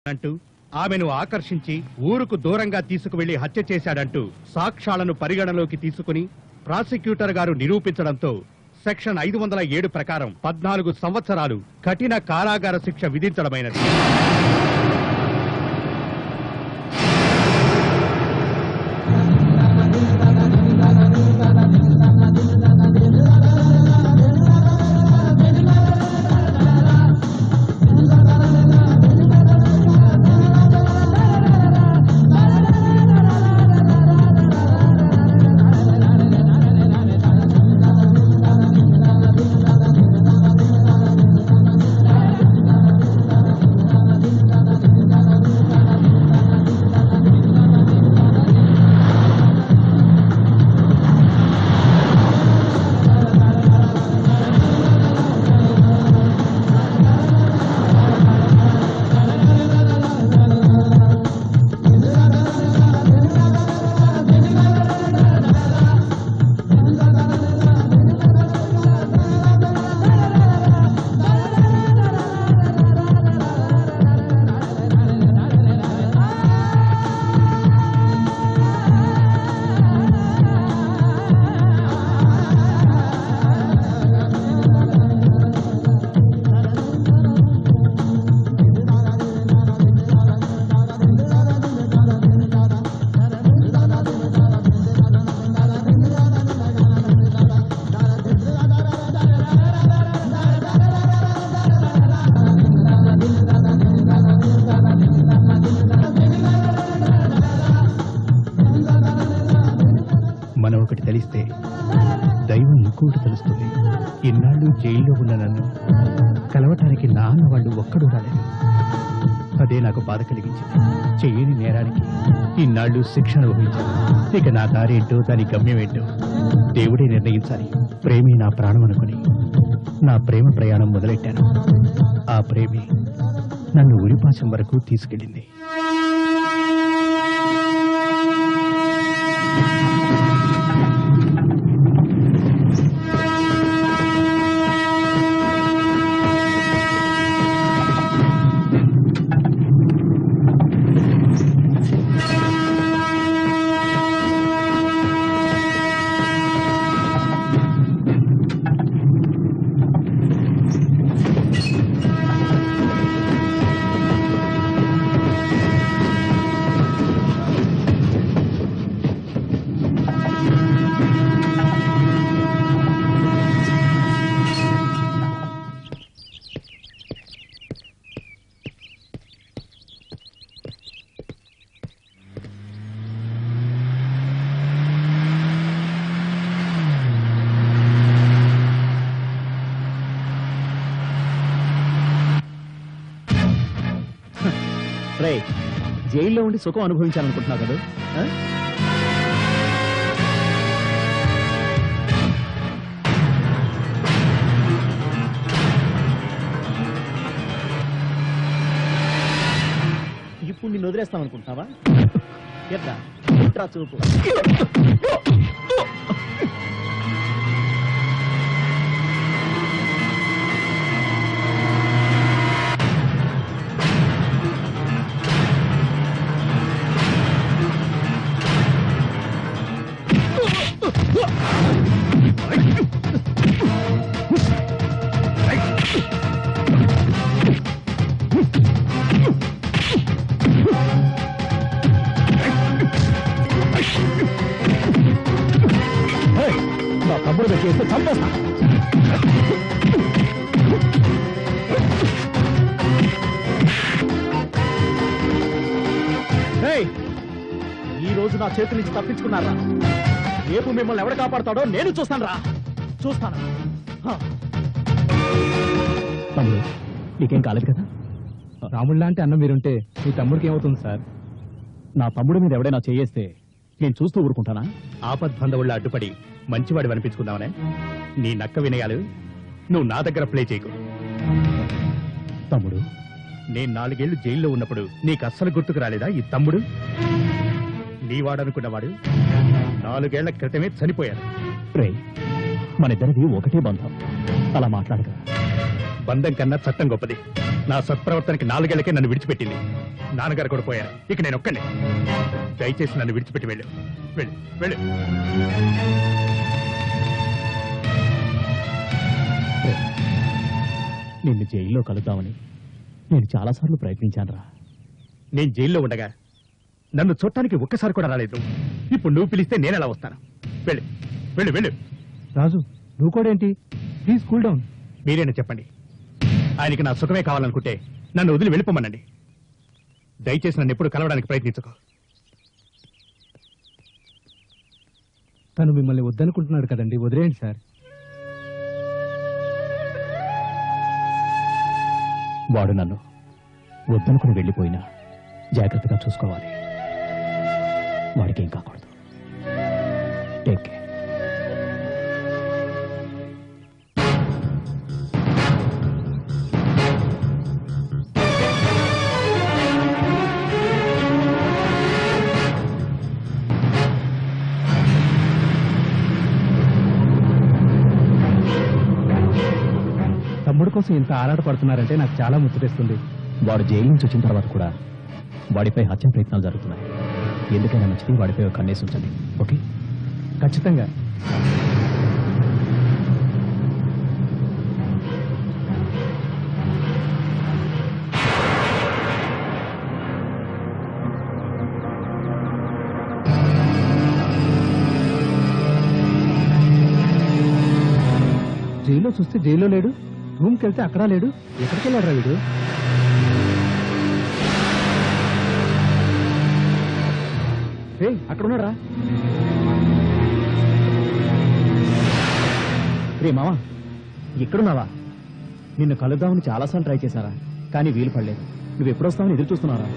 అంటూ ఆమెను ఆకర్షించి ఊరుకు దూరంగా తీసుకువెళ్లి హత్య చేశాడంటూ సాక్ష్యాలను పరిగణలోకి తీసుకుని ప్రాసిక్యూటర్ గారు నిరూపించడంతో సెక్షన్ 507 ప్రకారం 14 సంవత్సరాలు కఠిన కారాగార శిక్ష విధించడమైనది. మనం ఒకటి తెలిస్తే దైవం ఇంకోటి తెలుస్తుంది. ఇన్నాళ్ళు జైల్లో ఉన్న నన్ను కలవటానికి నా అన్న వాళ్ళు ఒక్కడూ రాలేదు. అదే నాకు బాధ కలిగించింది. చెయ్యని నేరానికి ఇన్నాళ్ళు శిక్షణ వహించాను. ఇక నా దారేంటో దాని గమ్యమేంటో దేవుడే నిర్ణయించాలి. ప్రేమే నా ప్రాణం అనుకుని నా ప్రేమ ప్రయాణం మొదలెట్టాను. ఆ ప్రేమే నన్ను ఉరిపాశం వరకు తీసుకెళ్ళింది. జైల్లో ఉండి సుఖం అనుభవించాలనుకుంటున్నావు కదా? ఇప్పుడు నిన్ను వదిలేస్తామనుకుంటున్నావా? ఎట్లా ఎట్రా చూపు. నా తమ్ముడు చేస్తే చంపేస్తా. ఈ రోజు నా చేతి నుంచి తప్పించుకున్నారా? రేపు మిమ్మల్ని ఎవడు కాపాడుతాడో నేను చూస్తాను. చూస్తాను. తమ్ముడు నీకేం కాలేదు కదా? రాముళ్ళ అంటే అన్న మీరుంటే మీ తమ్ముడికి ఏమవుతుంది సార్? నా తమ్ముడు మీద ఎవడైనా చేయేస్తే నేను చూస్తూ ఊరుకుంటానా? ఆపద్బంధవుళ్ళ అడ్డుపడి మంచివాడు అనిపించుకుందామనే నీ నక్క వినయాలు నువ్వు నా దగ్గర ప్లే చేయకు. తమ్ముడు, నేను 4 ఏళ్లు జైల్లో ఉన్నప్పుడు నీకు అస్సలు గుర్తుకు రాలేదా ఈ తమ్ముడు? నీవాడనుకున్నవాడు 4 ఏళ్ల క్రితమే చనిపోయాడు. రే, మన ఇద్దరిది ఒకటే బంధం. అలా మాట్లాడగా బంధం కన్నా చట్టం గొప్పది. నా సత్ప్రవర్తనకి 4 ఏళ్లకే నన్ను విడిచిపెట్టింది. నాన్నగారు కూడా పోయారు. ఇక నేను ఒక్కనే. దయచేసి నన్ను విడిచిపెట్టి వెళ్ళు. వెళ్ళు వెళ్ళు. నిన్ను జైల్లో కలుద్దామని నేను చాలాసార్లు ప్రయత్నించానురా. నేను జైల్లో ఉండగా నన్ను చూడటానికి ఒక్కసారి కూడా రాలేదు. ఇప్పుడు నువ్వు పిలిస్తే నేను ఎలా వస్తాను? వెళ్ళు వెళ్ళు వెళ్ళు. రాజు, నువ్వు కూడా ఏంటి? Please cool down. మీరేనా చెప్పండి. ఆయనకి నా సుఖమే కావాలనుకుంటే నన్ను వదిలి వెళ్ళిపోమనండి. దయచేసి నన్ను ఎప్పుడు కలవడానికి ప్రయత్నించుకో. తను మిమ్మల్ని వద్దనుకుంటున్నాడు కదండి, వదిలేయండి సార్. వాడు నన్ను వద్దనుకుని వెళ్ళిపోయినా జాగ్రత్తగా చూసుకోవాలి. వాడికి ఏం కాకూడదు. Take care. తమ్ముడు కోసం ఇంత ఆరాటపడుతున్నారంటే నాకు చాలా ముచ్చటేస్తుంది. వాడు జైలు నుంచి వచ్చిన తర్వాత కూడా వాడిపై హత్య ప్రయత్నాలు జరుగుతున్నాయి. ఎందుకైనా మంచిది వాడిపై ఒక కన్నేసి ఉంచండి. ఓకే? ఖచ్చితంగా. జైల్లో చూస్తే జైల్లో లేడు, రూమ్కి వెళ్తే అక్కడ లేడు. ఎక్కడికి వెళ్ళాడు రా వీడు? అక్కడ ఉన్నాడు రా. రే మావా, ఎక్కడున్నావా? నిన్ను కలుద్దామని చాలాసార్లు ట్రై చేశారా, కానీ వీలు పడలేదు. నువ్వు ఎప్పుడొస్తావని ఎదురు చూస్తున్నారా?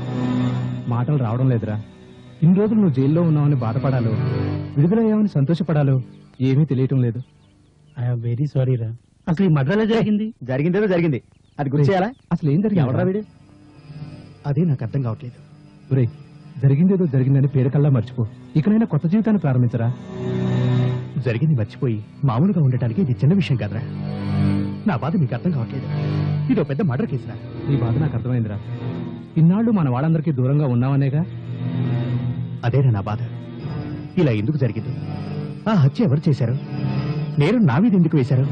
మాటలు రావడం లేదురా. ఇన్ని రోజులు నువ్వు జైల్లో ఉన్నావని బాధపడాలో, విడుదలయ్యావని సంతోషపడాలో ఏమీ తెలియటం లేదు. ఐఎమ్ వెరీ సారీ రా. అసలు ఈ మర్డర్ ఎలా జరిగింది? జరిగిందేదో జరిగింది, అది గుర్తు చేయాలా? అసలు ఏం జరిగింది? ఎవడరా వీడు? అదే నాకు అర్థం కావట్లేదు. ఒరే, జరిగిందేదో జరిగిందని పేరుకల్లా మర్చిపో. ఇకనైనా కొత్త జీవితాన్ని ప్రారంభించరా. జరిగింది మర్చిపోయి మామూలుగా ఉండటానికి ఇది చిన్న విషయం కాదురా. నా బాధ మీకు అర్థం కావట్లేదు. ఇదో పెద్ద మర్డర్ కేసురా. ఈ బాధ నాకు అర్థమైందిరా. ఇన్నాళ్ళు మన వాళ్ళందరికీ దూరంగా ఉన్నామనేగా. అదేరా నా బాధ. ఇలా ఎందుకు జరిగింది? ఆ హత్య ఎవరు చేశారు? నేరం నా మీద ఎందుకు వేశారు?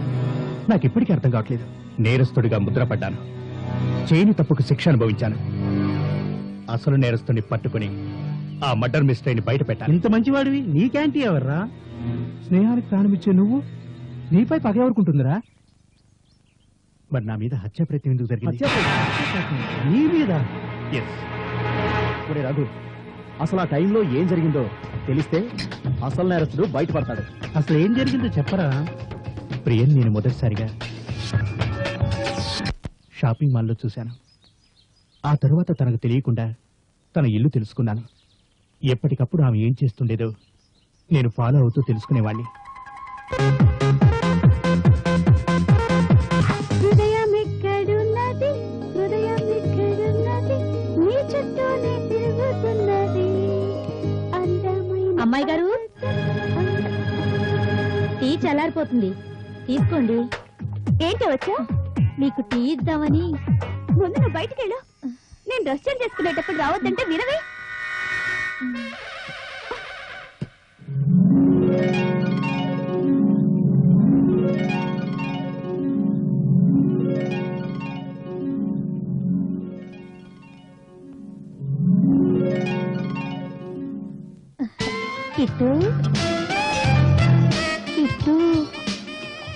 నాకు ఇప్పటికీ అర్థం కావట్లేదు. నేరస్తుడిగా ముద్రపడ్డాను. చేయని తప్పుకు శిక్ష అనుభవించాను. అసలు నేరస్తుని పట్టుకుని ఆ మర్డర్ మిస్టరీని బయట పెట్టాలి. ఇంత మంచివాడివి నీకేంటి ఎవర్రా? స్నేహానికి ప్రాణమిచ్చే నువ్వు నీపై పగ ఎవరుకుంటుందిరా? మరి నా మీద హత్య ప్రయత్నం ఎందుకు జరిగింది? నీ మీద? ఒరే రఘు, అసలు ఆ టైంలో ఏం జరిగిందో తెలిస్తే అసలు నేరస్తుడు బయటపడతాడు. అసలు ఏం జరిగిందో చెప్పరా? ప్రియన్ నేను మొదటిసారిగా షాపింగ్ మాల్లో చూశాను. ఆ తరువాత తనకు తెలియకుండా తన ఇల్లు తెలుసుకున్నాను. ఎప్పటికప్పుడు ఆమె ఏం చేస్తుండేదో నేను ఫాలో అవుతూ తెలుసుకునేవాణ్ణి. అమ్మాయి గారు, టీ చల్లారిపోతుంది, తీసుకోండి. ఏంటి వచ్చా? మీకు టీ ఇద్దామని. ముందు నువ్వు బయటికి వెళ్ళు. నేను డ్రెస్ చేంజ్ చేసుకునేటప్పుడు రావద్దంటే వినవే. కిట్టు కిట్టు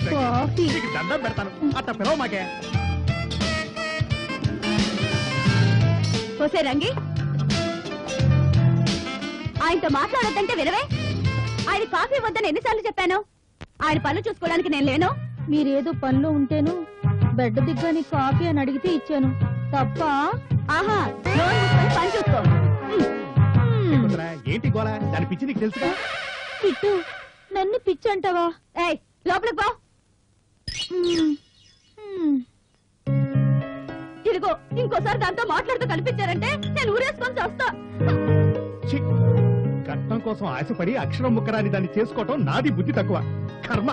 కాఫీ. దండం పెడతాను, అట్ట పిలవ మాకే. పోసే రంగి, ఆయనతో మాట్లాడొద్దంటే వినవే. ఆయన కాఫీ వద్దని ఎన్నిసార్లు చెప్పాను? ఆయన పనులు చూసుకోవడానికి నేను లేను. మీరేదో పనిలో ఉంటేను బెడ్ దిగ్గని కాఫీ అని అడిగితే ఇచ్చాను తప్ప. ఆహా, పని చూసుకో. ఏంటి గోళ? దాని పిచ్చి నీకు తెలుసుగా. కిట్టు, నన్ను పిచ్చి అంటావా? ఏయ్, లోపలికి పో. ఇదిగో, ఇంకోసారి దాంతో మాట్లాడుతూ కనిపించారంటే నేను ఊరేసుకొని చేస్తా. కట్నం కోసం ఆశపడి అక్షరం ముక్కరాని దాన్ని చేసుకోవటం నాది బుద్ధి తక్కువ. కర్మ.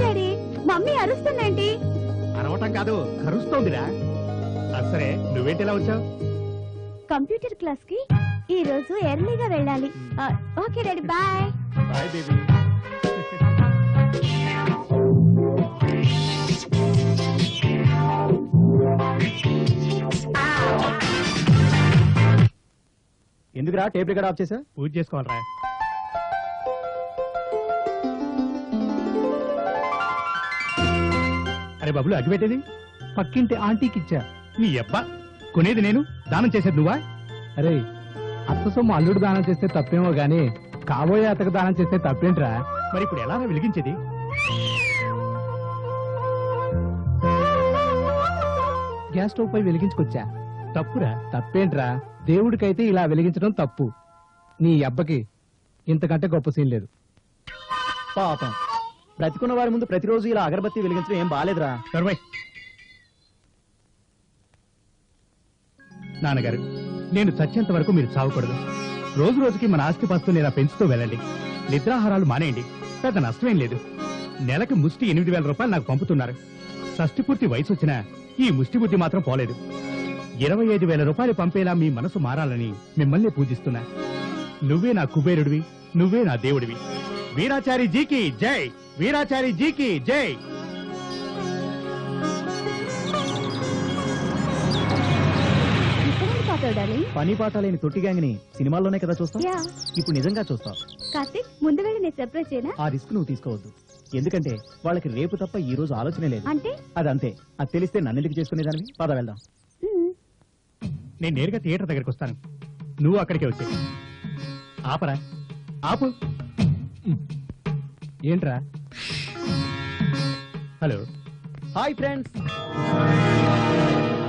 Daddy, mummy అరుస్తుందేంటి? అరవటం కాదు, కరుస్తోందిరా. సరే, నువ్వేంటి ఇలా వచ్చావు? కంప్యూటర్ క్లాస్ కి ఈ రోజు ఎర్లీగా వెళ్ళాలి. Okay daddy, bye. Bye baby. ఎందుకురా టేప్ రికార్డ్ ఆఫ్ చేసా? పూజ చేసుకోవాలరా. అరే బాబులు, అగ్గి పెట్టేది పక్కింటి ఆంటీకి ఇచ్చా. నీ అబ్బా, కొనేది నేను, దానం చేసేది నువ్వా? అరే, అత్త సొమ్ము అల్లుడు దానం చేస్తే తప్పేమో గాని కాబోయే అత్తకు దానం చేస్తే తప్పేంట్రా? మరి ఇప్పుడు ఎలా వెలిగించేది? గ్యాస్ స్టవ్ పై వెలిగించుకొచ్చా. తప్పురా. తప్పేంట్రా? దేవుడికైతే ఇలా వెలిగించడం తప్పు. నీ అబ్బకి ఇంతకంటే గొప్ప సీన్ లేదు. పాపం, బ్రతికున్న వారి ముందు ప్రతిరోజు ఇలా అగరబత్తి వెలిగించడం ఏం బాలేదురా. సర్వై నాన్నగారు, నేను చచ్చేంత వరకు మీరు చావకూడదు. రోజు రోజుకి మన ఆస్తిపాస్తులు ఇలా పెంచుతూ వెళ్ళండి. నిద్రాహారాలు మానేయండి. పెద్ద నష్టమేం లేదు. నెలకు ముష్టి 8,000 రూపాయలు నాకు పంపుతున్నారు. షష్టి పూర్తి వయసు వచ్చినా ఈ ముష్టి బుద్ధి మాత్రం పోలేదు. 25,000 రూపాయలు పంపేలా మీ మనసు మారాలని మిమ్మల్ని పూజిస్తున్నా. నువ్వే నా కుబేరుడివి, నువ్వే నా దేవుడివి. వీరాచారి జీకి జై, వీరాచారి జీకి జై. పని పాట లేని తొట్టి గ్యాంగ్ ని సినిమాల్లోనే కదా చూస్తాం. యా. ఇప్పుడు నిజంగా చూస్తాం. కార్తీక్, ముందు వెళ్ళి నేను సర్ప్రైజ్ చేయనా? ఆ రిస్క్ నువ్వు తీసుకోవద్దు. ఎందుకంటే వాళ్ళకి రేపు తప్ప ఈ రోజు ఆలోచనే లేదు. అంటే అదంతే. అది తెలిస్తే నన్ను ఎందుకు చేసుకునేదానివి? పద వెళ్దాం. నేను నేరుగా థియేటర్ దగ్గరికి వస్తాను, నువ్వు అక్కడికే వచ్చే. ఆపరా, ఆపు. ఏంట్రా? Hello. Hi friends.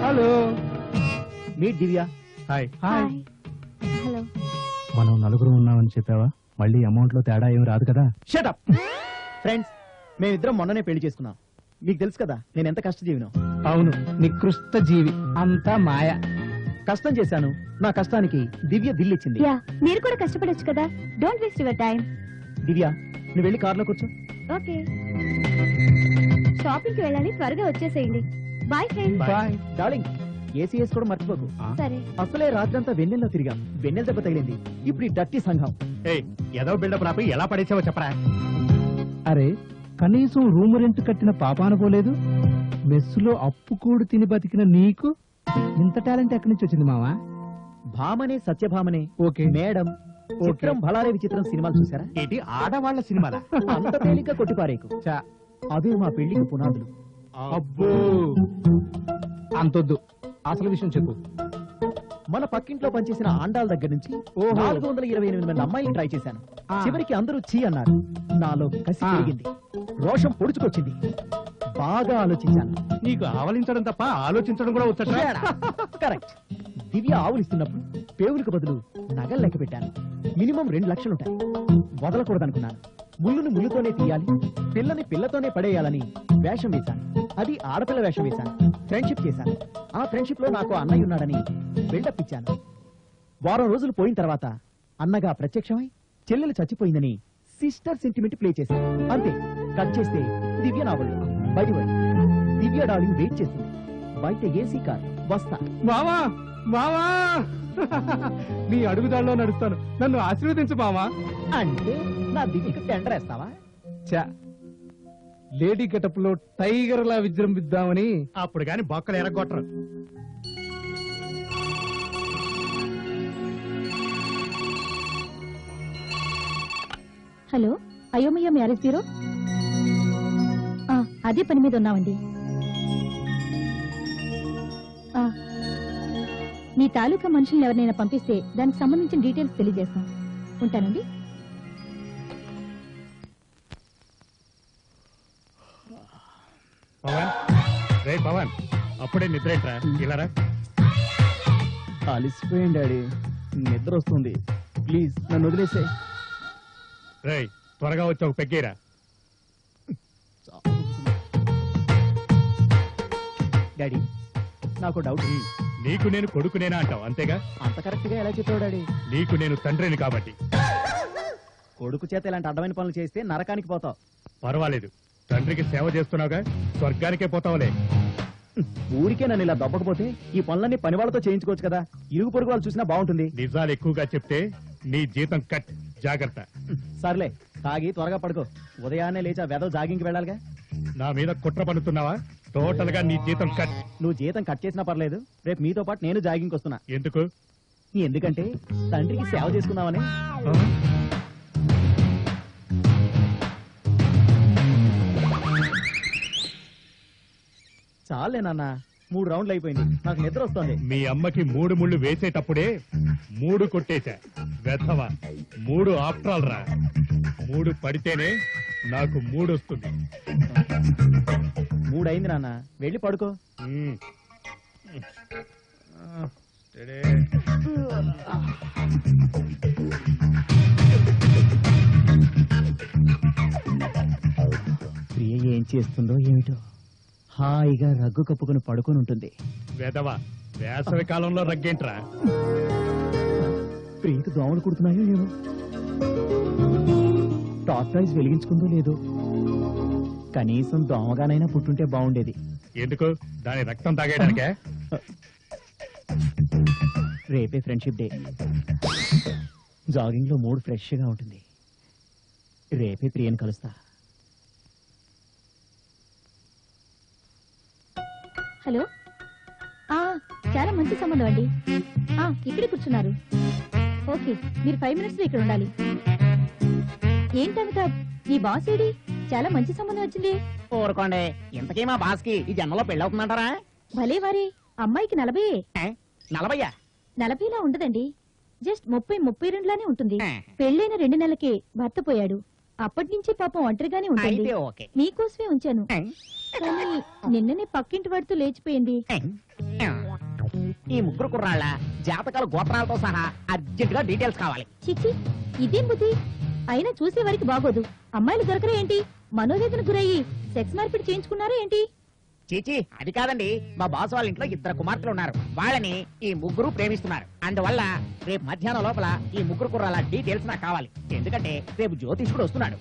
Hello, meet Divya. Hi. Hi. Hello. మనం నలుగురు ఉన్నామని చెప్పావా? మళ్ళీ అమౌంట్ లో తేడా ఏమి రాదు కదా? Shut up. ఫ్రెండ్స్, మేమిద్దరం మొన్ననే పెళ్లి చేసుకున్నాం. మీకు తెలుసు కదా నేను ఎంత కష్టజీవినో. అవును, నికృష్ట జీవి. అంతా మాయ. కష్టం చేశాను. నా కష్టానికి దివ్య దిల్లిచ్చింది. యా, మీరు కూడా కష్టపడొచ్చు కదా. Don't waste your time. Divya, నువ్వు వెళ్ళి కార్లో కూర్చో. ఓకే. షాపింగ్ కి వెళ్ళాలి, త్వరగా వచ్చేసేయండి. Bye friends. Bye. Bye darling. ACs కూడా మర్చిపోకు. సరే. అసలే రాత్రంతా వెన్నెల్లో తిరిగాం. వెన్నెల దెబ్బ తగిలింది. ఇప్పుడు ఈ డర్టీ సంఘం. ఏయ్, ఏదో బిల్డప్ రాపి ఎలా పడేసావో చెప్పరా. అరే, కనీసం రూమ్ రెంట్ కట్టిన పాపాన పోలేదు. మెస్సులో అప్పు కూడు తిని బతికిన నీకు ఇంత టాలెంట్ ఎక్కడి నుంచి వచ్చింది మావా? భామనే సత్యభామనే. Okay madam. చిత్రం భళారే విచిత్రం సినిమాలు చూసారా? ఏంటి ఆడవాళ్ల సినిమాలా? అంత తేలిక కొట్టిపారేకు. అదే మా పెళ్లికి పునాదులు. అబ్బో, అంతొద్దు, అసలు విషయం చెప్పు. మన పక్కింట్లో పనిచేసిన ఆండాల దగ్గర నుంచి 428 మంది అమ్మాయిలు ట్రై చేశాను. చివరికి అందరూ చీ అన్నారు. నాలో కసి పెరిగింది, రోషం పొడుచుకొచ్చింది. బాగా ఆలోచించాను. నీకు ఆవలించడం తప్ప ఆలోచించడం కూడా వచ్చా? కరెక్ట్. దివ్య ఆవులిస్తున్నప్పుడు పేవులకు బదులు నగలు లెక్క పెట్టాను. మినిమం 2 లక్షలుంటాయి. వదలకూడదనుకున్నాను. ముళ్ళుని ముళ్ళుతోనే తీయాలి, పిల్లని పిల్లతోనే పడేయాలని వేషం వేశాను. అది ఆడపిల్ల వేషం వేశాను. ఫ్రెండ్షిప్ చేశాను. ఆ ఫ్రెండ్షిప్ లో నాకు అన్నయ్య ఉన్నాడని బిల్డప్ ఇచ్చాను. వారం రోజులు పోయిన తర్వాత అన్నగా ప్రత్యక్షమై చెల్లెలు చచ్చిపోయిందని సిస్టర్ సెంటిమెంట్ ప్లే చేశాను. అంతే. కట్ చేస్తే దివ్య నావల్. బయట దివ్య డార్లింగ్ వెయిట్ చేస్తుంది బయట ఏసీ కార్. వస్తా. మావా, మావా, నీ అడుగుదాల్లో నడుస్తాను, నన్ను ఆశీర్వదించు మావా. అంటే నా దివ్యకి టెండర్ వేస్తావా? లేడీ గెటప్ లో టైగర్ లా విజృంభిద్దామని. అప్పుడు గాని బొక్కలు ఎరగొట్టరు. హలో, అయోమయ మ్యారేజ్ బ్యూరో. అదే పని మీద ఉన్నామండి. మీ తాలూకా మనుషుల్ని ఎవరినైనా పంపిస్తే దానికి సంబంధించిన డీటెయిల్స్ తెలియజేస్తాం. ఉంటానండి. పవన్, రే పవన్, అప్పుడే నిద్ర ఏంట్రా? ఇలారా. అలిసిపోయింది డాడీ, నిద్ర వస్తుంది. ప్లీజ్ నన్ను వదిలేసే. రే, త్వరగా వచ్చి ఒక పెగ్గేరా. డాడీ, నాకు డౌట్. నీకు నేను కొడుకునేనా అంటావు అంతేగా? అంత కరెక్ట్ గా ఎలా చెప్పావు డాడీ? నీకు నేను తండ్రిని కాబట్టి. కొడుకు చేత ఇలాంటి అడ్డమైన పనులు చేస్తే నరకానికి పోతావు. పర్వాలేదు, తండ్రికి సేవ చేస్తున్నావుగా, స్వర్గానికే పోతావులే. ఊరికే నన్ను ఇలా దబ్బకపోతే ఈ పనులన్నీ పని వాళ్ళతో చేయించుకోవచ్చు కదా. ఇరుగు పొరుగు వాళ్ళు చూసినా బాగుంటుంది. నిజాలు ఎక్కువగా చెప్తే నీ జీతం కట్. జాగ్రత్త. సర్లే, తాగి త్వరగా పడుకో. ఉదయాన్నే లేచి ఆ వెదవ జాగింగ్కి వెళ్ళాలిగా. నా మీద కుట్ర పన్నుతున్నావా? టోటల్ గా నీ జీతం కట్. నువ్వు జీతం కట్ చేసినా పర్లేదు, రేపు మీతో పాటు నేను జాగింగ్కి వస్తున్నా. ఎందుకు? ఎందుకంటే తండ్రికి సేవ చేసుకుందామని. ఆ? చాలే నాన్న, 3 రౌండ్లు అయిపోయింది, నాకు నిద్ర వస్తుంది. మీ అమ్మకి 3 ముళ్ళు వేసేటప్పుడే 3 కొట్టేశా. వెధవ 3 ఆఫ్ట్రాల్ రా. 3 పడితేనే నాకు 3 వస్తుంది. 3 అయింది నాన్న, వెళ్ళి పడుకో. ఉమ్. స్టడీ. ప్రియ ఏం చేస్తుందో ఏమిటో, హాయిగా రగ్గు కప్పుకొని పడుకొని ఉంటుంది. వెధవ వేసవి కాలంలో రగ్గేంట్రా? ప్రియకు దోమలు కుడుతున్నాయో లేవో, టార్చ్ వెలిగించుకుందో లేదో, కనీసం దోమగానైనా పుట్టుంటే బాగుండేది. ఎందుకు? దాని రక్తం తాగేయడానికే? రేపే ఫ్రెండ్షిప్ డే. జాగింగ్ లో మూడ్ ఫ్రెష్ గా ఉంటుంది. రేపే ప్రియని కలుస్తా. హలో, చాలా మంచి సంబంధం అండి. ఇక్కడే కూర్చున్నారు. ఓకే, మీరు 5 మినిట్స్ లో ఇక్కడ ఉండాలి. ఏంటి అమితాబ్, ఈ బాస్ ఏడి? చాలా మంచి సంబంధం వచ్చింది. ఊరుకోండి, ఇంతకీ మా బాస్ కి ఈ జన్మలో పెళ్ళవుతుందంటారా? భలే వారి అమ్మాయికి 40. 40? 40లా ఉండదండి, జస్ట్ 30-32 లానే ఉంటుంది. పెళ్ళైన 2 నెలలకే భర్త పోయాడు. అప్పటి నుంచి పాపం ఒంటరిగానే ఉంటుంది. మీకోసమే ఉంచాను, కానీ నిన్ననే పక్కింటి వాడితో లేచిపోయింది. ఈ ముగ్గురు కుర్రాళ్ళ జాతకాలు గోత్రాలతో సహా అర్జెంట్ గా డీటెయిల్స్ కావాలి. చిచ్చి, ఇదేం బుద్ధి? అయినా చూసే వారికి బాగోదు. అమ్మాయిలు దొరకరా ఏంటి? మనోవేదన గురయ్యి సెక్స్ మార్పిడి చేయించుకున్నారా ఏంటి? చీచి, అది కాదండి. మా బాస్ వాళ్ళ ఇంట్లో 2 కుమార్తెలు ఉన్నారు. వాళ్ళని ఈ ముగ్గురు ప్రేమిస్తున్నారు. అందువల్ల రేపు మధ్యాహ్నం లోపల ఈ ముగ్గురు కుర్రాల డీటెయిల్స్ నాకు కావాలి. ఎందుకంటే రేపు జ్యోతిష్కుడు వస్తున్నాడు.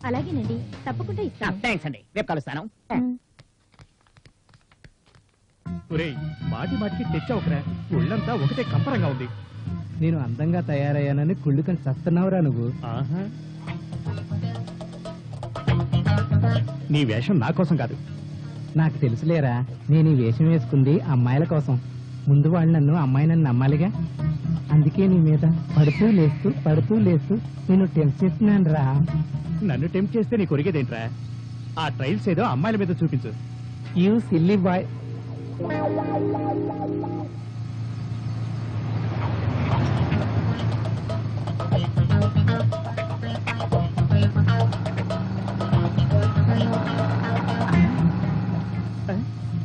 అలాగేనండి, తప్పకుండా ఇస్తాను. థ్యాంక్స్ అండి, రేపు కలుస్తాను. ఒరేయ్, మాటి మాటికి తెచ్చావుకరా. ఒళ్ళంతా ఒకటే కంపరంగా ఉంది. నేను అందంగా తయారయ్యానని కుళ్ళుకొని చస్తున్నావురా నువ్వు. ఆహా. నీ వేషం నా కోసం కాదు. నాకు తెలుసులేరా, నేను ఈ వేషం వేసుకుంది అమ్మాయిల కోసం. ముందు వాళ్ళు నన్ను అమ్మాయినని నమ్మాలిగా. అందుకే నీ మీద పడుతూ లేస్తూ నేను టెంప్ట్ చేస్తున్నాను రా. నన్ను టెంప్ట్ చేస్తే నీ కొరిగేదేంట్రా? ఆ ట్రైల్స్ ఏదో అమ్మాయిల మీద చూపించు. You silly boy.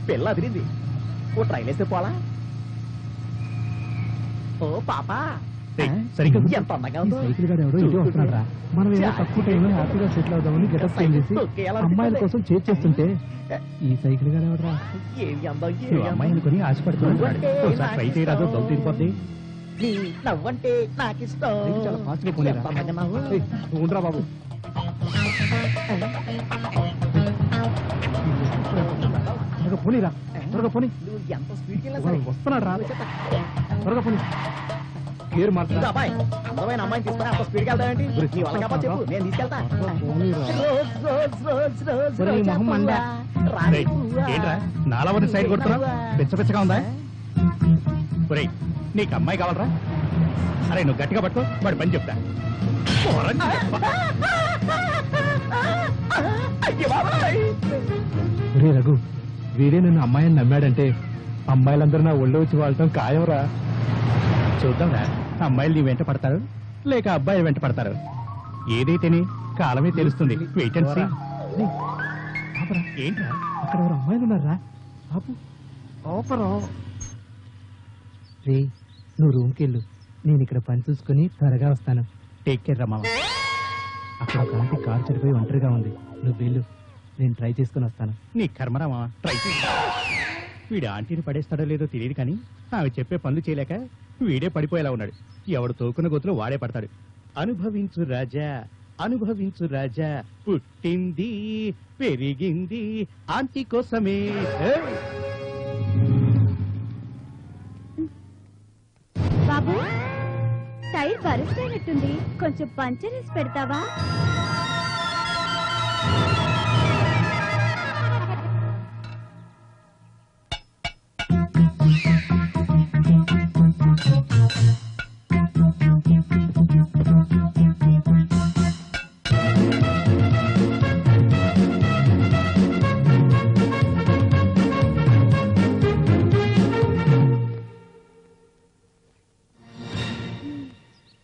పిల్ల అదిరింది. ఓ ట్రైల్ వేస్తే పోలా? ఓ పాపా, సరిగ్గా ఎంత అందంగా ఈ ఉందో. సైకిల్ గారు ఎవడో ఇటు వస్తున్నాడు రా. మనం ఏదో తక్కువ టైంలో హ్యాపీగా సెటిల్ అవుదామని గెటప్ చేంజ్ చేసి అమ్మాయిల కోసం చేస్తుంటే ఈ సైకిల్ గారు ఎవడరా? ఏమి అందం, నువ్వు అమ్మాయి అనుకుని ఆశపడుతున్నాడు. ఒకసారి ట్రై చేయరాదు, దౌ తీరిపోద్ది. నీ నవ్వంటే నాకిష్టం. చాలా ఫాస్ట్ గా పోనీరా. ఎంత అందంగా ఉన్నావు. ఏయ్, నువ్వు ఉండరా బాబు. త్వరగా పోనీరా, త్వరగా పోనీ. నువ్వు ఎంత స్పీడ్కి వెళ్ళినా సరే. వస్తున్నాడు రా, త్వరగా పోనీ. గేర్ ఇదిగో మార్చరా. అబ్బాయి, అందమైన అమ్మాయిని తీసుకుని అంత స్పీడ్కి వెళ్తావేంటి? నీ వల్ల కాకపోతే చెప్పు, నేను తీసుకెళ్తా. పోనీరా. రోజ్ రోజ్ రోజ్ రోజ్ ఒరేయ్, రోజా మొహం మండా. పువ్వా, రాణి రేయ్, పువ్వా. ఏంట్రా నాలవని సైడ్ కొడుతున్నావు? పిచ్చగా ఉందా? ఒరేయ్, నీకు అమ్మాయి కావాలరా? అరే, నువ్వు గట్టిగా పట్టుకో, వాడి పని చెప్తా. అయ్య బాబాయ్. ఒరే రఘు, వీడే నన్ను అమ్మాయిని నమ్మాడంటే అమ్మాయిలందరూ నా ఒళ్ళో వచ్చి వాళ్ళటం ఖాయంరా. చూద్దాంరా, అమ్మాయిలు నీ వెంట పడతారు లేక అబ్బాయి వెంట పడతారు. ఏదైతేనే కాలమే తెలుస్తుంది. Wait and see. రేయ్, ఆపరా. ఏంట్రా? అక్కడ ఎవరు అమ్మాయిలు ఉన్నారా? ఆపు, ఆపరా. రే, నువ్వు రూమ్కి వెళ్ళు, నేను ఇక్కడ పని చూసుకుని త్వరగా వస్తాను. టేక్ కేర్ రా మామ. అక్కడ ఒక ఆంటీ కారు చెడిపోయి ఒంటరిగా ఉంది. నువ్వు వెళ్ళు, నేను ట్రై చేసుకుని వస్తాను. నీ కర్మరా మామ, ట్రై చేయి. వీడు ఆంటీని పడేస్తాడో లేదో తెలియదు కానీ ఆమె చెప్పే పనులు చేయలేక వీడే పడిపోయేలా ఉన్నాడు. ఎవడు తోకున్న గోతులో వాడే పడతాడు. అనుభవించు రాజా, అనుభవించు రాజా. పుట్టింది పెరిగింది ఆంటీ కోసమే. బాబు టైర్ బరుస్తైనట్టుంది, కొంచెం పంచర్ వేసి పెడతావా?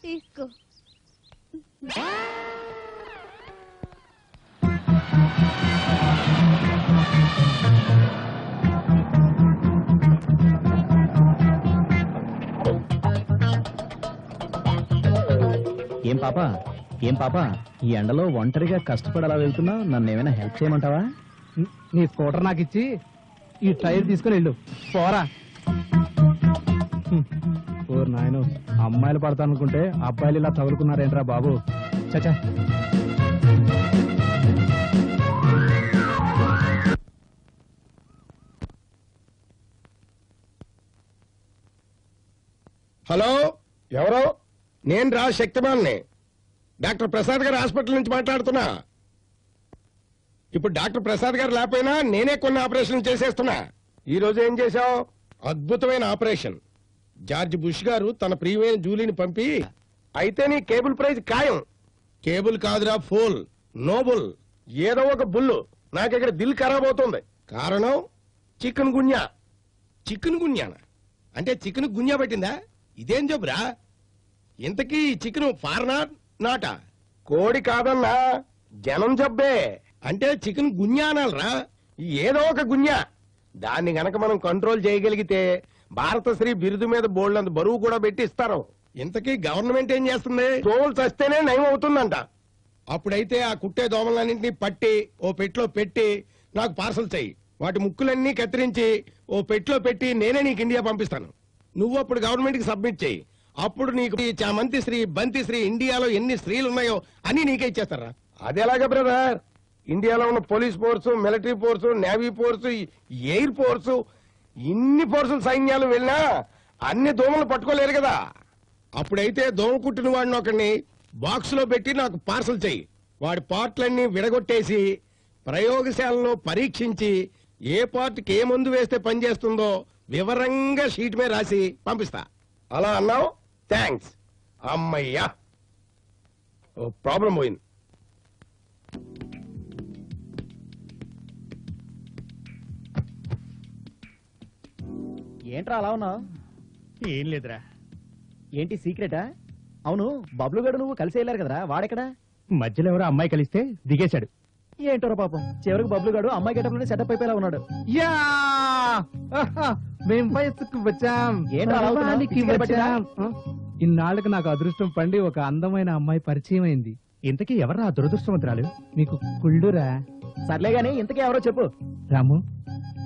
తీసుకో. ఏం పాపా ఈ ఎండలో ఒంటరిగా కష్టపడి అలా వెళ్తున్నావు, నన్ను ఏమైనా హెల్ప్ చేయమంటావా? నీ స్కూటర్ నాకు ఇచ్చి ఈ టైర్ తీసుకుని వెళ్ళు, పోరా. ఓ నాయను, అమ్మాయిలు పడతానుకుంటే అబ్బాయిలు ఇలా తగులుకున్నారేంట్రా బాబు. చచ్చా. హలో, ఎవరు? నేను రా శక్తిమాన్ని, డాక్టర్ ప్రసాద్ గారి హాస్పిటల్ నుంచి మాట్లాడుతున్నా. ఇప్పుడు డాక్టర్ ప్రసాద్ గారు లేకపోయినా నేనే కొన్ని ఆపరేషన్ చేసేస్తున్నా. ఈ రోజు ఏం చేశావు? అద్భుతమైన ఆపరేషన్. జార్జ్ బుష్ గారు తన ప్రియమైన జూలీని పంపి, అయితే నీ కేబుల్ ప్రైజ్ ఖాయం. కేబుల్ కాదురా, ఫోల్, నోబుల్, ఏదో ఒక బుల్లు. నాకు ఇక్కడ దిల్ ఖరాబ్ అవుతుంది. కారణం చికెన్ గున్యా. చికెన్ గున్యానా అంటే చికెన్ గున్యా పట్టిందా? ఇదేం జబ్బురా? ఇంతకీ చికెన్ ఫారెనా నాటా? కోడి కాదన్నా, జనం జబ్బే. అంటే చికెన్ గున్యా అనాలరా, ఏదో ఒక గున్యా. దాన్ని గనక మనం కంట్రోల్ చేయగలిగితే భారతశ్రీ బిరుదు మీద బోల్డంత బరువు కూడా పెట్టి ఇస్తారు. ఇంతకీ గవర్నమెంట్ ఏం చేస్తుంది? తోలు చస్తేనే నయం అవుతుందంట. అప్పుడైతే ఆ కుట్టే దోమలన్నింటినీ పట్టి ఓ పెట్లో పెట్టి నాకు పార్సల్ చెయ్యి. వాటి ముక్కులన్నీ కత్తిరించి ఓ పెట్లో పెట్టి నేనే నీకు ఇండియా పంపిస్తాను. నువ్వు అప్పుడు గవర్నమెంట్ కి సబ్మిట్ చెయ్యి. అప్పుడు నీకు ఈ చామంతి శ్రీ, బంతి శ్రీ, ఇండియాలో ఎన్ని స్త్రీలు ఉన్నాయో అన్ని నీకే ఇచ్చేస్తారా? అది ఎలాగా బ్రదర్? ఇండియాలో ఉన్న police force, military force, navy force, air force, ఇన్ని ఫోర్సుల సైన్యాలు వెళ్ళినా అన్ని దోమలు పట్టుకోలేరు కదా. అప్పుడైతే దోమ కుట్టిన వాడిని ఒకడిని బాక్స్ లో పెట్టి నాకు పార్సల్ చెయ్యి. వాడి పార్ట్లన్నీ విడగొట్టేసి ప్రయోగశాలలో పరీక్షించి ఏ పార్ట్కి ఏ మందు వేస్తే పనిచేస్తుందో వివరంగా షీట్ మీద రాసి పంపిస్తా. అలా అన్నావు, థ్యాంక్స్. అమ్మయ్యా, ఓ ప్రాబ్లం పోయింది. ఏంట్రా అలా ఉన్నావు? ఏం లేదురా. ఏంటి సీక్రెటా? అవును, బబ్లు గడు నువ్వు కలిసి వెళ్ళారు కదరా, వాడెక్కడా? మధ్యలో ఎవరో అమ్మాయి కలిస్తే దిగేశాడు. ఏంటోరా పాపం, చివరికి బబ్లు గడు అమ్మాయి గెటప్ లోనే సెటప్ అయిపోయేలా ఉన్నాడు. యా మేం వయసుకు వచ్చాం, ఏంట్రా అలా అవుతున్నావ్? పర్వానికి పిచ్చిగా పట్టిందా? వచ్చాం. ఇన్నాళ్ళకి నాకు అదృష్టం పండి ఒక అందమైన అమ్మాయి పరిచయం అయింది. ఇంతకీ ఎవరా ఆ దురదృష్టవంతురాలు? నీకు కుళ్ళురా. సర్లే గానీ ఇంతకీ ఎవరో చెప్పు. రాము,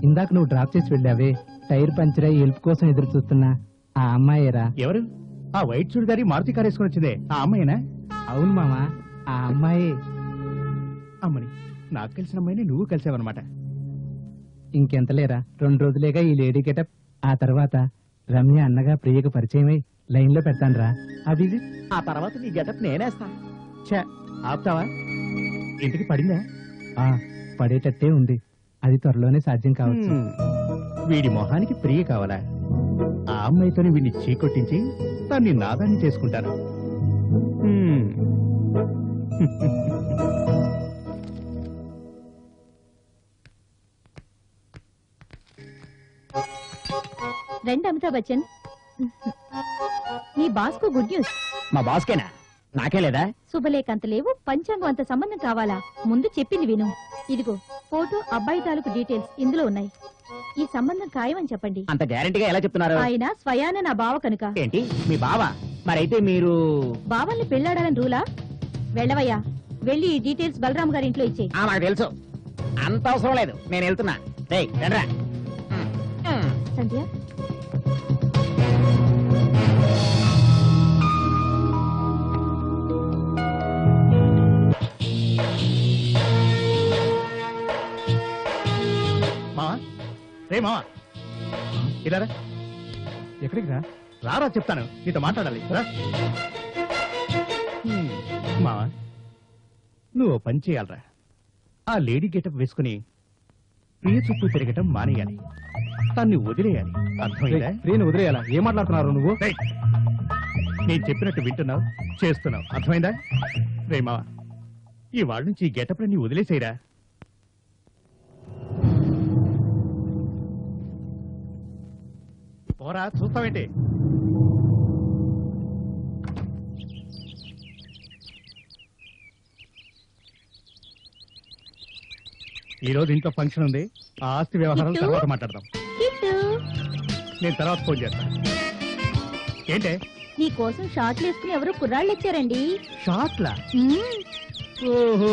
ఇందాక నువ్వు డ్రాప్ చేసి వెళ్ళావే, టైర్ పంచర్ అయ్యి హెల్ప్ కోసం ఎదురు చూస్తున్నా ఆ అమ్మాయేరా. ఎవరు? ఆ వైట్ చూడిదారి మారుతి కారు వేసుకుని వచ్చిందే ఆ అమ్మాయినా? అవును మామా, ఆ అమ్మాయే. అమ్మని, నాకు కలిసిన అమ్మాయిని నువ్వు కలిసావన్నమాట. ఇంకెంతలేరా, 2 రోజులేగా ఈ లేడీ గెటప్. ఆ తర్వాత రమ్య అన్నగా ప్రియకు పరిచయమై లైన్ లో పెడతాను అవి. ఆ తర్వాత నీ గెటప్ నేనేస్తా. ఛా, ఆపుతావా? ఇంటికి పడిందా? పడేటట్టే ఉంది, అది త్వరలోనే సాధ్యం కావచ్చు. వీడి మొహానికి ప్రియ కావాలా? ఆ అమ్మాయితోని వీడిని చీకొట్టించి దాన్ని నాదాన్ని చేసుకుంటాను. రండి అమితాబ్ బచ్చన్, నీ బాస్ కు గుడ్ న్యూస్. మా బాస్కేనా? నాకే లేదా? శుభలేఖ అంత లేవు, పంచాంగం అంత సంబంధం కావాలా? ముందు చెప్పింది విను. ఇదిగో ఫోటో, అబ్బాయి తాలూకు డీటెయిల్స్ ఇందులో ఉన్నాయి. ఈ సంబంధం ఖాయమని చెప్పండి. అంత గ్యారంటీగా ఎలా చెప్తున్నారు? ఆయన స్వయాన నా బావ కనుక. ఏంటి మీ బావా? మరైతే మీరు బావల్ని పెళ్లాడాలని రూలా? వెళ్ళవయ్యా, వెళ్ళి ఈ డీటెయిల్స్ బలరాం గారి ఇంట్లో ఇచ్చే. నాకు తెలుసు, అంత అవసరం లేదు, నేను వెళ్తున్నా. రండ్రా. సంధ్య, ఏ మావా ఇలా రా. ఎక్కడికి రా? రారా చెప్తాను, నీతో మాట్లాడాలి రా. మావా నువ్వు ఓ పని చేయాలరా. ఆ లేడీ గెటప్ వేసుకుని ప్రియ చుట్టూ తిరగటం మానేయాలి, దాన్ని వదిలేయాలి. అర్థమైందా? ప్రియని వదిలేయాలా? ఏం మాట్లాడుతున్నారు నువ్వు? రేయ్, నేను చెప్పినట్టు వింటున్నావు, చేస్తున్నావు. అర్థమైందా? రే మావా ఈ వాళ్ళ నుంచి ఈ గెటప్ ని వదిలేసేయరా. పోరా, చూస్తావేంటి? ఈ రోజు ఇంట్లో ఫంక్షన్ ఉంది, ఆ ఆస్తి వ్యవహారాలు కిట్టు? తర్వాత మాట్లాడదాం. కిట్టు, నేను తర్వాత ఫోన్ చేస్తాను. ఏంటే నీ కోసం షార్ట్లు వేసుకుని ఎవరో కుర్రాళ్ళు వచ్చారండి. షార్ట్లా? ఓహో,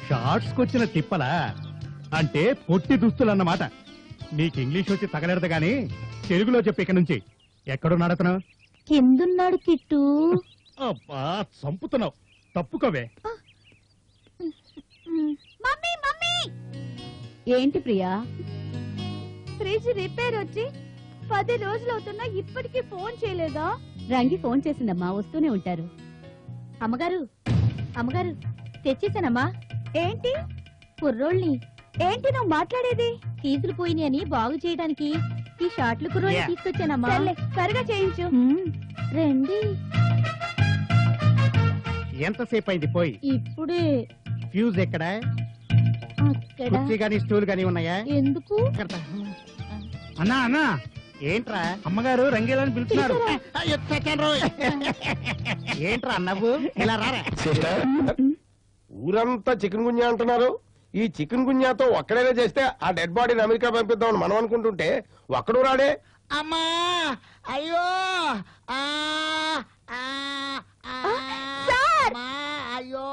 షార్ట్స్ కొచ్చిన తిప్పలా? అంటే పొట్టి దుస్తులు అన్నమాట. నీకు ఇంగ్లీష్ వచ్చి తగలెడదు గాని తెలుగులో చెప్పి ఇక నుంచి. ఎక్కడున్నాడు అతను? కిందున్నాడు కిట్టు. అబ్బా చంపుతున్నావు, తప్పుకోవే. Mummy mummy. ఏంటి ప్రియా? ఫ్రిడ్జ్ రిపేర్ వచ్చి 10 రోజులు అవుతున్నా ఇప్పటికీ ఫోన్ చేయలేదా? రంగి ఫోన్ చేసిందమ్మా, వస్తూనే ఉంటారు. అమ్మగారు అమ్మగారు తెచ్చేసానమ్మా. ఏంటి? కుర్రోళ్ళని. ఏంటి నువ్వు మాట్లాడేది? ఫీజులు పోయినాయి అని బాగు చేయడానికి ఈ షార్ట్లు కుర్రోళ్ళని తీసుకొచ్చానమ్మా. త్వరగా చేయించు. రండి. ఎంతసేపు అయింది పోయి? ఇప్పుడే. ఫ్యూజ్ ఎక్కడ? అక్కడ. కుర్చీ గాని స్టూల్ గాని ఉన్నాయా? ఎందుకు? అన్నా అన్నా, ఏంట్రా అమ్మగారు రంగేలని పిలుస్తున్నారు. ఏంట్రా అన్నవ్వు, ఇలా రారా. ఊరంతా చికెన్ గున్యా అంటున్నారు. ఈ చికెన్ గున్యాతో ఒక్కడైనా చేస్తే ఆ డెడ్ బాడీని అమెరికా పంపిద్దామని మనం అనుకుంటుంటే ఒక్కడు రాడే. అమ్మా అయ్యో ఆ, ఆ, ఆ, అమ్మా, అయ్యో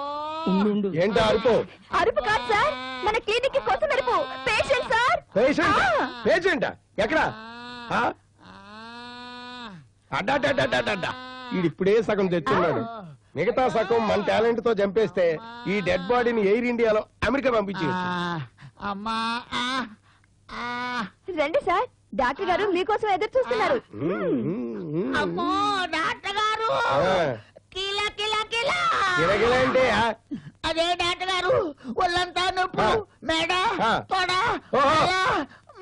ఏంటి అరుపు? అరుపు కాదు సార్, మన క్లినిక్ కి కొత్త మెరుపు. Patient sir. పేషెంట్? పేషెంటా? ఎక్కడ? అడ్డా ఈడిప్పుడే సగం తెచ్చున్నాడు, మిగతా సగం మన టాలెంట్ తో చంపేస్తే ఈ డెడ్ బాడీని ఎయిర్ ఇండియాలో అమెరికా పంపించి. అమ్మా ఆ, ఆ, రండి సార్, డాక్టర్ గారు మీకోసం ఎదురు చూస్తున్నారు. అమ్మో డాక్టర్ గారు కిలా కిలా కిలా గిరగిలంటే అదే డాక్టర్ గారు ఒళ్ళంతా నొప్పు, మెడ, తొడ, ఓహో. తల,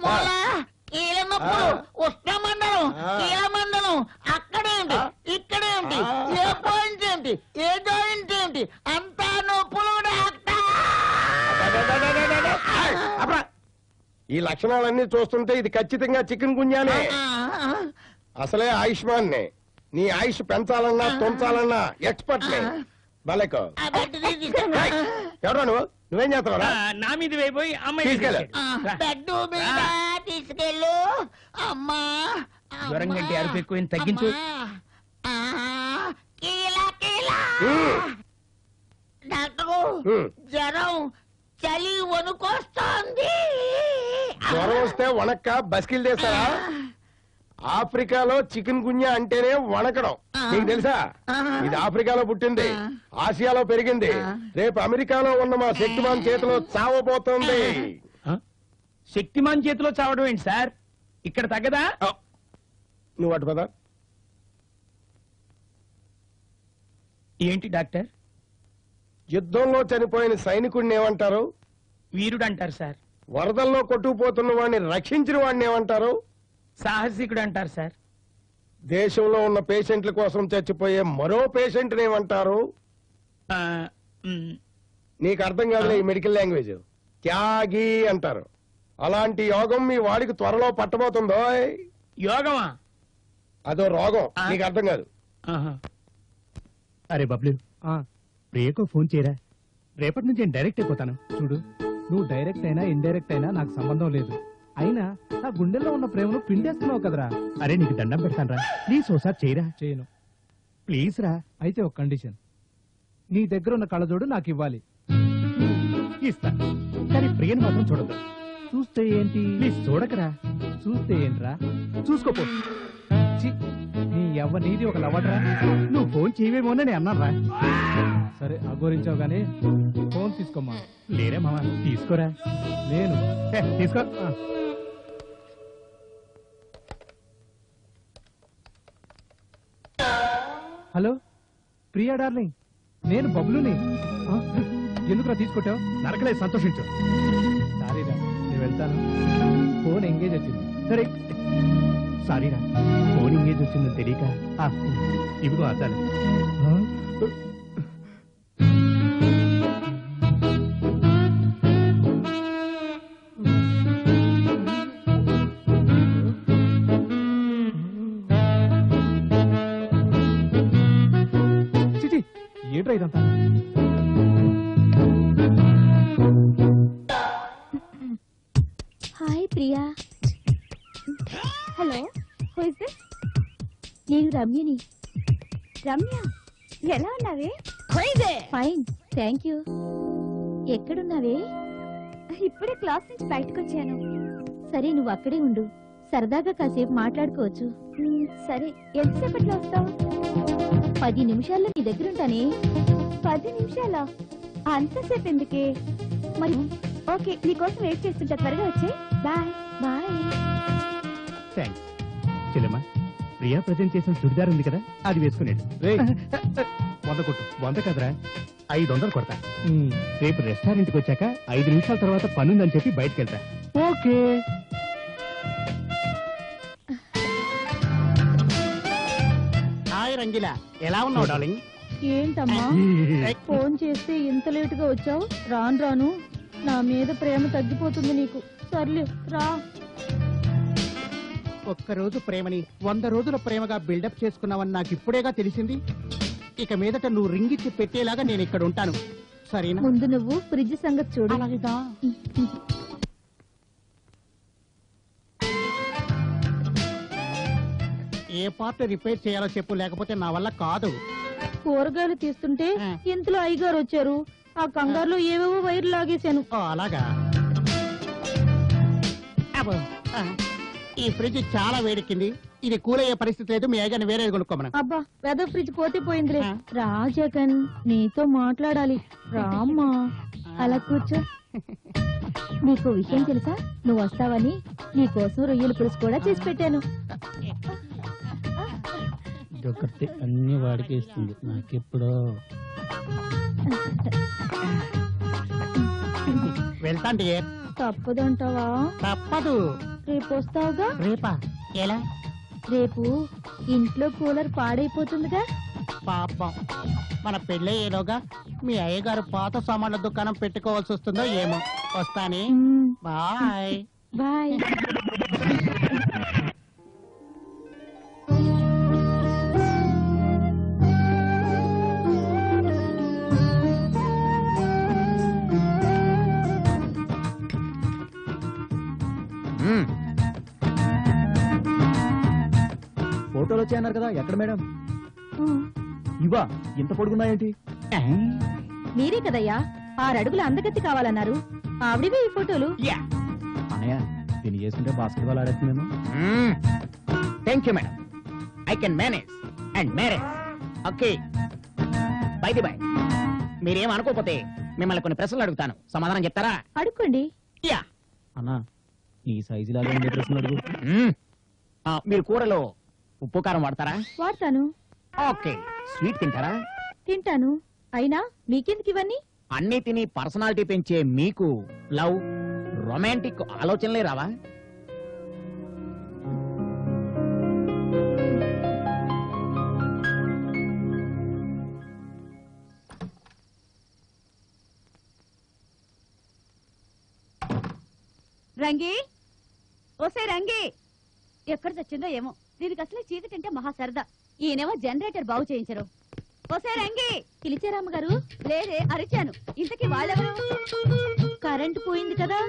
మొల, కీళ్ళ నొప్పులు, ఉష్ణమండలం, కీలమండలం, అక్కడేంటి ఇక్కడేంటి, ఏ పాయింట్ ఏంటి, ఏ జాయింట్ ఏంటి, అంతా నొప్పులు డాక్టర్. ఈ లక్షణాలన్నీ చూస్తుంటే ఇది ఖచ్చితంగా చికెన్ గున్యానే. అసలే ఆయుష్మాన్ నే. నీ ఆయుష్ పెంచాలన్నా తుంచాలన్నా ఎక్స్పర్ట్ నే. బాలేకో ఎవరా నువ్వు? నువ్వేం చేస్తావరా? నా మీద వేయిపోయి అమ్మాయి తీసుకెళ్ళు. బెడ్ మీద తీసుకెళ్ళు. అమ్మా జ్వరం కంటే అరుపు ఎక్కువ, తగ్గించు. కీలా కీలా డాక్టరు, జ్వరం, చలి, వణుకొస్తోంది. జ్వరం వస్తే వణక్క బస్కిల్ చేస్తారా? ఆఫ్రికాలో చికెన్ గున్యా అంటేనే వణకడం. నీకు తెలుసా? ఇది ఆఫ్రికాలో పుట్టింది, ఆసియాలో పెరిగింది, రేపు అమెరికాలో ఉన్న మా శక్తిమాన్ చేతిలో చావబోతోంది. శక్తిమాన్ చేతిలో చావడం ఏంటి సార్? ఇక్కడ తగ్గదా? నువ్వు అటు పద. ఏంటి డాక్టర్? యుద్ధంలో చనిపోయిన సైనికుడిని ఏమంటారు? వీరుడు అంటారు సార్. వరదల్లో కొట్టుకుపోతున్న వాడిని రక్షించిన వాడిని ఏమంటారు? సాహసికుడు అంటారు సార్. దేశంలో ఉన్న పేషెంట్ల కోసం చచ్చిపోయే మరో పేషెంట్ ఏమంటారు? ఆ, మ్, నీకు అర్థం కాదులే ఈ మెడికల్ లాంగ్వేజ్. త్యాగి అంటారు. అలాంటి యోగం మీ వాడికి త్వరలో పట్టబోతుందో. యోగమా? అదో రోగం, నీకు అర్థం కాదు. ఆహా. అరే బబ్లు, ప్రియకో ఫోన్ చేయరా. రేపటి నుంచి నేను డైరెక్ట్ అయిపోతాను. చూడు, నువ్వు డైరెక్ట్ అయినా ఇండైరెక్ట్ అయినా నాకు సంబంధం లేదు. అయినా నా గుండెల్లో ఉన్న ప్రేమను పిండేస్తున్నావు కదరా. అరే నీకు దండం పెడతాను రా, ప్లీజ్ ఓసారి చేయరా. చేయను. ప్లీజ్ రా. అయితే ఒక కండిషన్, నీ దగ్గర ఉన్న కళ్ళజోడు నాకు ఇవ్వాలి. ఇస్తా, కానీ ప్రియను మాత్రం చూడదు. చూస్తే ఏంటి? ప్లీజ్ చూడకరా. చూస్తే ఏంట్రా? చూసుకోపో. ఛీ, నీ ఎవ్వ నీది ఒక లవడ్రా. నువ్వు ఫోన్ చేయవేమోనని అన్నాను రా. సరే అఘోరించావు గానీ ఫోన్ తీసుకోమ్మా. లేరే మామ, తీసుకోరా. నేను తీసుకో. హలో ప్రియా డార్లింగ్, నేను బబ్లుని. ఎందుకురా తీసుకొట్టావు? నరకలేదు, సంతోషించు. సారీరా, నేను వెళ్తాను. ఫోన్ ఎంగేజ్ వచ్చింది. సరే, సారీరా, ఫోన్ ఎంగేజ్ వచ్చిందని తెలియక. ఇవిగో అద్దాలు. చిచి, ఏంట్రా ఇదంతా? Hi Priya. Hello, who is this? నేను రమ్యని. రమ్య, ఎలా ఉన్నావే? Fine, thank you. ఎక్కడున్నావే? ఇప్పుడే క్లాస్ నుంచి బయటకు వచ్చాను. సరే, నువ్వు అక్కడే ఉండు, సరదాగా కాసేపు మాట్లాడుకోవచ్చు. సరే, ఎంతసేపట్లో వస్తావు? 10 నిమిషాల్లో నీ దగ్గర ఉంటానే. 10 నిమిషాలా? అంతసేపు ఎందుకే? మరి ఓకే, నీకోసం వెయిట్ చేస్తుంటా, త్వరగా వచ్చే. Bye bye. థ్యాంక్స్. చెల్లెమ్మా, ప్రియా ప్రజెంట్ చేసిన చుడిదార్ ఉంది కదా, అది వేసుకునేది. 100 కొట్టు. 100 కదరా, 500 కొడతా. రేపు రెస్టారెంట్కి వచ్చాక 5 నిమిషాల తర్వాత పనుందని చెప్పి బయటకు వెళ్తా. ఓకే. హాయ్ రంగిలా, ఎలా ఉన్నావు డార్లింగ్? ఏంటమ్మా ఫోన్ చేస్తే ఇంత లేటుగా వచ్చావు? రాను రాను నా మీద ప్రేమ తగ్గిపోతుంది నీకు. సర్లే రా. ఒక్కరోజు ప్రేమని 100 రోజుల ప్రేమగా బిల్డప్ చేసుకున్నావని నాకు ఇప్పుడేగా తెలిసింది. ఇక మీదట నువ్వు రింగిచ్చి పెట్టేలాగా నేను ఇక్కడ ఉంటాను, సరేనా? ముందు నువ్వు ఫ్రిడ్జ్ సంగతి చూడు. అలాగేగా. ఏ పార్ట్ రిపేర్ చేయాలో చెప్పు, లేకపోతే నా వల్ల కాదు. కూరగాయలు తీస్తుంటే ఇంతలో అయ్యగారు వచ్చారు. ఆ కంగారులో ఏవేవో వైర్లు లాగేశాను. ఓ, అలాగా. అబ్బో, ఈ ఫ్రిడ్జ్ చాలా వేడెక్కింది. ఇది కూల్ అయ్యే పరిస్థితి లేదు. మీ అయ్యగారిని వేరే కొనుక్కోమను. అబ్బా, వెదర్ ఫ్రిడ్జ్ పోతే పోయిందిలే. రా జగన్, నీతో మాట్లాడాలి. రామ్మా, అలా కూర్చో. నీకు విషయం తెలుసా? నువ్వు వస్తావని నీకోసం రొయ్యల పులుసు కూడా చేసి పెట్టాను. ఇదొకటి అన్ని వాడికి ఇస్తుంది, నాకెప్పుడో. వెళ్తాండి. తప్పదంటావా? తప్పదు. రేపు వస్తావుగా? రేపా? ఎలా? రేపు ఇంట్లో కూలర్ పాడైపోతుందిగా. పాపం, మన పెళ్ళయ్యేలోగా మీ అయ్యగారు పాత సామాన్ల దుకాణం పెట్టుకోవాల్సి వస్తుందో ఏమో. వస్తానే. Bye bye. ఫోటోలు వచ్చాయన్నారు కదా, ఎక్కడ మేడం? ఇవా ఇంత పొడుగున్నాయేంటి? మీరే కదయ్యా 6 అడుగుల అందగత్తి కావాలన్నారు. ఆవిడవే ఈ ఫోటోలు. అన్నయ్య, దీన్ని చేసుకుంటే బాస్కెట్ బాల్ ఆడేస్తుందేమో. Thank you madam, I can manage and marriage. Okay, by the by. మీరేం అనుకోకపోతే మిమ్మల్ని కొన్ని ప్రశ్నలు అడుగుతాను, సమాధానం చెప్తారా? అడుక్కోండి. యా. అన్నా, ఈ సైజు లాగా ఉండే ప్రశ్నలు అడుగు. మీరు కూరలో ఉప్పు కారం వాడతారా? వాడతాను. ఓకే. స్వీట్ తింటారా? తింటాను. అయినా మీకెందుకు ఇవన్నీ? అన్ని తిని పర్సనాలిటీ పెంచే మీకు లవ్, రొమాంటిక్ ఆలోచనలే రావా? రంగి, ఓసే రంగి, ఎక్కడ చచ్చిందో ఏమో. దీనికి అసలే చీకటంటే మహా సరదా. ఈయనేమో జనరేటర్ బాగు చేయించరు. ఓసే రంగి, పిలిచారామ్మ గారు? లేదే, అరిచాను. ఇంతకీ వాళ్ళెవరు? కరెంటు పోయింది కదా,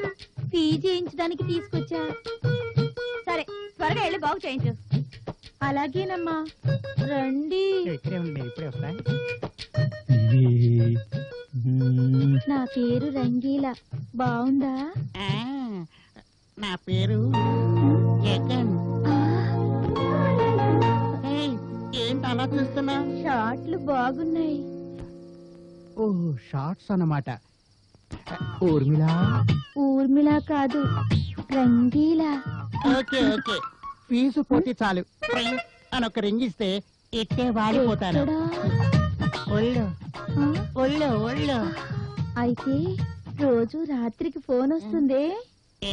ఫీ చేయించడానికి తీసుకొచ్చా. సరే, త్వరగా వెళ్ళి బాగు చేయించు. అలాగేనమ్మా, రండి. ఇప్పుడే వస్తా. నా పేరు రంగీలా, బాగుందా? నా పేరు జగన్. ఏంటి అలా చూస్తున్నా? షార్ట్లు బాగున్నాయి. ఓహ్, షార్ట్స్ అన్నమాట. ఊర్మిళా? ఊర్మిళ కాదు, రంగీలా. ఓకే ఓకే, ఫీజు పోతే చాలు అని ఒక రింగ్ ఇస్తే ఇట్టే వాడిపోతాను. ఎక్కడా? ఒళ్ళు ఆ? ఒళ్ళు ఒళ్ళు. అయితే రోజు రాత్రికి ఫోన్ వస్తుందే.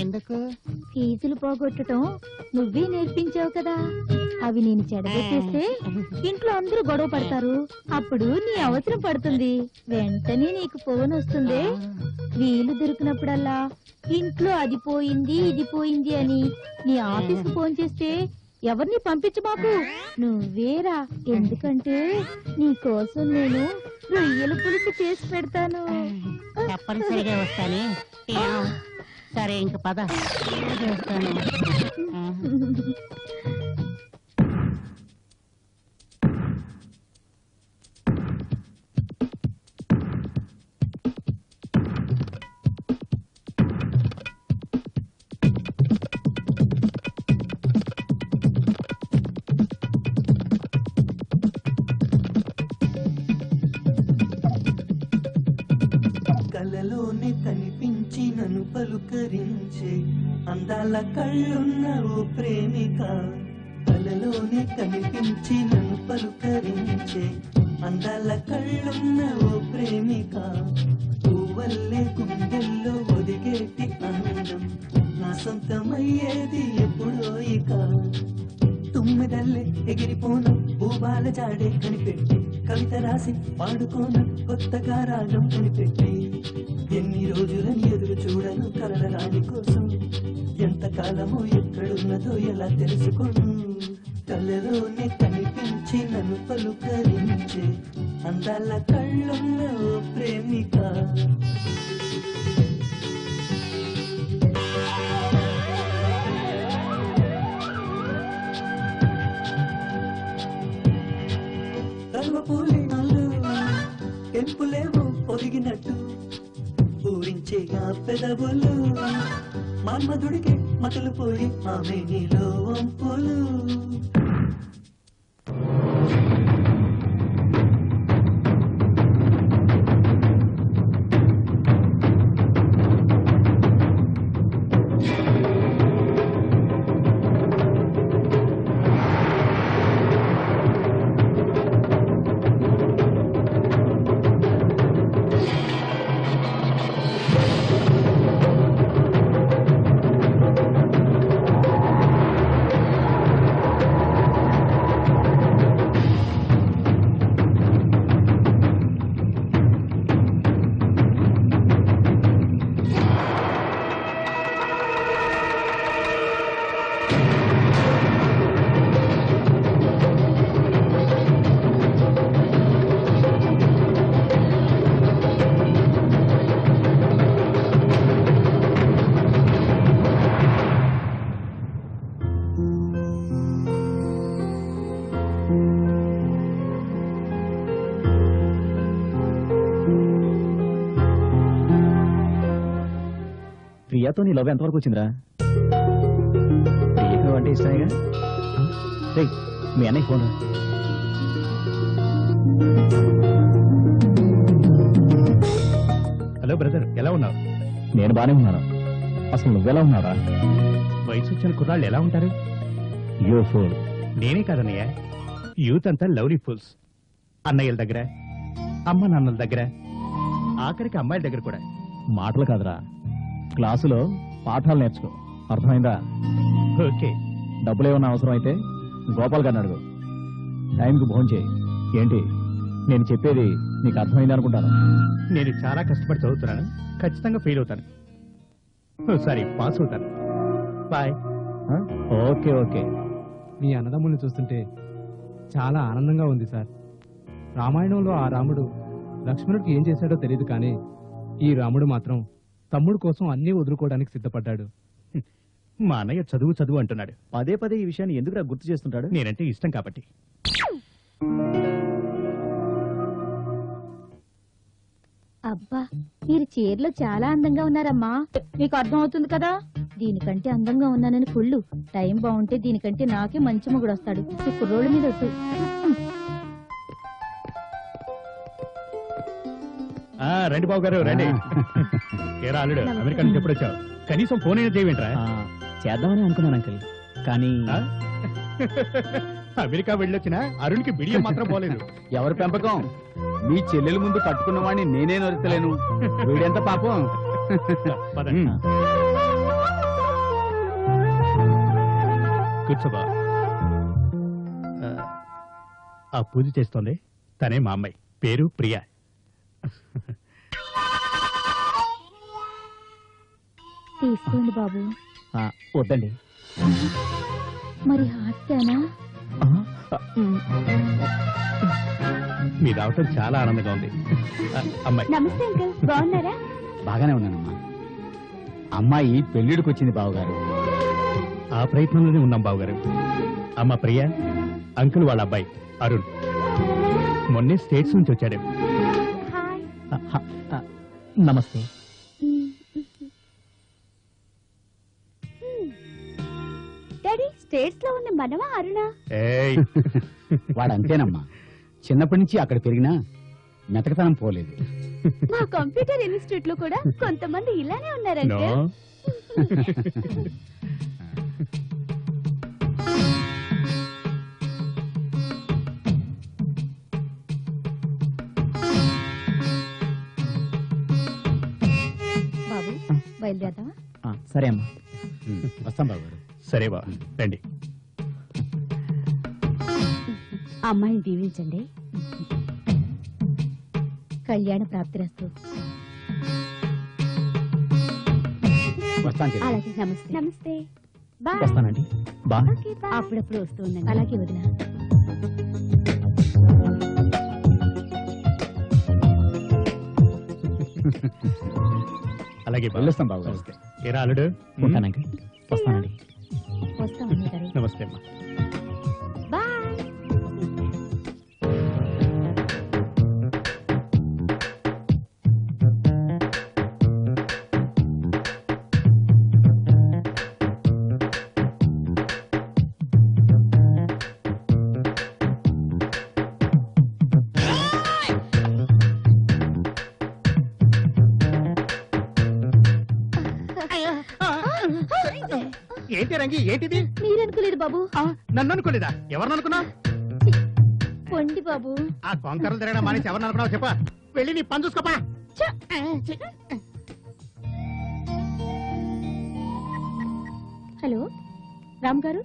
ఎందుకు? ఫీజులు పోగొట్టడం నువ్వే నేర్పించావు కదా, అవి నేను చెడగొట్టేస్తే ఇంట్లో అందరూ గొడవ పడతారు. అప్పుడు నీ అవసరం పడుతుంది, వెంటనే నీకు ఫోన్ వస్తుంది. వీలు దొరికినప్పుడల్లా ఇంట్లో అది పోయింది ఇది పోయింది అని నీ ఆఫీస్కి ఫోన్ చేస్తే ఎవరిని పంపించమాకు, నువ్వేరా. ఎందుకంటే నీ కోసం నేను రొయ్యల పులుసు చేసి పెడతాను. తప్పనిసరిగా వస్తానే. సరే ఇంక పద చేస్తాను. కలలోనే కనిపించి నన్ను పలుకరించే అందాల కళ్ళున్న ఓ ప్రేమిక. కలలోనే కనిపించి నన్ను పలుకరించే అందాల కళ్ళున్న ఓ ప్రేమిక. పువ్వల్లే గుండెల్లో ఒదిగేటి అందం నా సొంతమయ్యేది ఎప్పుడో ఇక. తుమ్మిదల్లే ఎగిరిపోను భూబాల జాడే కనిపెట్టి కవిత రాసి పాడుకోను కొత్తగా రాగం కనిపెట్టి. ఎన్ని రోజులని ఎదురు చూడను కలల రాణి కోసం, ఎంతకాలమో ఎక్కడున్నదో ఎలా తెలుసుకోను. కళ్ళలోనే కనిపించి నన్ను పలుకరించే అందాల కళ్ళున్న ఓ ప్రేమిక. పూలినాలు కెంపులేవు పొదిగినట్టు పూరించేగా పెదవులు. మన్మధుడికి మతులు పోయి ఆమె నీలో వంపులు. ప్రియాతో నీ లవ్ ఎంతవరకు వచ్చిందిరా? ప్రియకు అంటే ఇష్టమేగా. రేయ్, మీ అన్నయ్య ఫోన్ రా. హలో బ్రదర్, ఎలా ఉన్నావు? నేను బానే ఉన్నాను. అసలు నువ్వెలా ఉన్నారా? వయసు వచ్చిన కుర్రాళ్ళు ఎలా ఉంటారు? You fool. నేనే కాదన్నయ్య, యూత్ అంతా లవ్లీ ఫుల్స్. అన్నయ్యల దగ్గర, అమ్మ నాన్నల దగ్గర, ఆఖరికి అమ్మాయిల దగ్గర కూడా. మాటలు కాదురా, క్లాసులో పాఠాలు నేర్చుకో, అర్థమైందా? ఓకే. డబ్బులు ఏమన్నా అవసరం అయితే గోపాల్ గారిని అడుగు. టైంకి భోజనం చేయి. ఏంటి నేను చెప్పేది నీకు అర్థమైంది అనుకుంటాను. నేను చాలా కష్టపడి చదువుతున్నాను, ఖచ్చితంగా ఫెయిల్ అవుతాను. సారీ, పాస్ అవుతాను. బాయ్. Okay okay. మీ అన్నదమ్ముల్ని చూస్తుంటే చాలా ఆనందంగా ఉంది సార్. రామాయణంలో ఆ రాముడు లక్ష్మణుడికి ఏం చేశాడో తెలియదు, కానీ ఈ రాముడు మాత్రం తమ్ముడు కోసం అన్నీ వదులుకోవడానికి సిద్ధపడ్డాడు. మా అన్నయ్య చదువు చదువు అంటున్నాడు. పదే పదే ఈ విషయాన్ని ఎందుకు గుర్తు చేస్తుంటాడు? నేనంటే ఇష్టం కాబట్టి. అబ్బా, మీరు చీరలో చాలా అందంగా ఉన్నారమ్మా. మీకు అర్థం అవుతుంది కదా, దీనికంటే అందంగా ఉన్నానని కుళ్ళు. టైం బాగుంటే దీనికంటే నాకే మంచి మొగుడు వస్తాడు. ఈ కుర్రోళ్ళ మీద వద్దు. రండి బాబు గారు, రండి. ఏరా అల్లుడు, అమెరికా నుంచి ఎప్పుడు వచ్చావు? కనీసం ఫోన్ అయినా చేయవేంట్రా? చేద్దామని అనుకున్నాను అంకుల్, కానీ అమెరికా వెళ్ళొచ్చిన అరుణ్కి బిడియం మాత్రం పోలేదు. ఎవరి పెంపకం? మీ చెల్లెల ముందు కట్టుకున్న వాడిని నేనే నొరతలేను. వీడెంత పాపం. పదండి. కూర్చోబా. ఆ పూజ చేస్తోంది తనే మా అమ్మాయి, పేరు ప్రియా. తీసుకోండి బాబు. వద్దండి. మరి హాస్యానా? మీ రావటం చాలా ఆనందంగా ఉంది. అమ్మాయి నమస్తే అంకుల్, బాగున్నారా? బాగానే ఉన్నానమ్మా. అమ్మాయి పెళ్లిడికి వచ్చింది బావగారు. ఆ ప్రయత్నంలోనే ఉన్నాం బావగారు. అమ్మ ప్రియా, అంకుల్ వాళ్ళ అబ్బాయి అరుణ్ మొన్నే స్టేట్స్ నుంచి వచ్చాడు. నమస్తే. డాడీ, స్టేట్స్ లో ఉన్న మనమా అరుణా? ఏయ్, వాడు అంతేనమ్మా. చిన్నప్పటి నుంచి అక్కడ పెరిగినా మెతకతనం పోలేదు. మా కంప్యూటర్ ఇన్స్టిట్యూట్ లో కూడా కొంతమంది ఇలానే నో. ఉన్నారంటే. బాబు, బయలుదేరదామా? సరే అమ్మా, వస్తాం బావగారు. సరే బా, రండి. అమ్మాయిని దీవించండి. కళ్యాణ ప్రాప్తిరస్తు. వస్తాను చెల్లి. అలాగే, నమస్తే. నమస్తే, బాయ్. వస్తానండి. బా. అప్పుడప్పుడు వస్తూ ఉండండి. అలాగే వదిన. అలాగే బా. వెళ్ళొస్తాం బావగారు. నమస్తే. ఏరా అల్లుడు. ఉంటానండి. వస్తానండి. వస్తాం అన్నయ్య గారు. నమస్తే అమ్మా. బాయ్. ఏంటి రంగి, ఏంటిది? మీరనుకోలేదు బాబు. నన్ను అనుకోలేదా? ఎవరిని అనుకున్నా? పొండి బాబు. ఆ కొంకరలు తిరగడం మానేసి ఎవరిని అనుకున్నావు చెప్పా. వెళ్ళి నీ పని చూసుకోపా. హలో రామ్ గారు,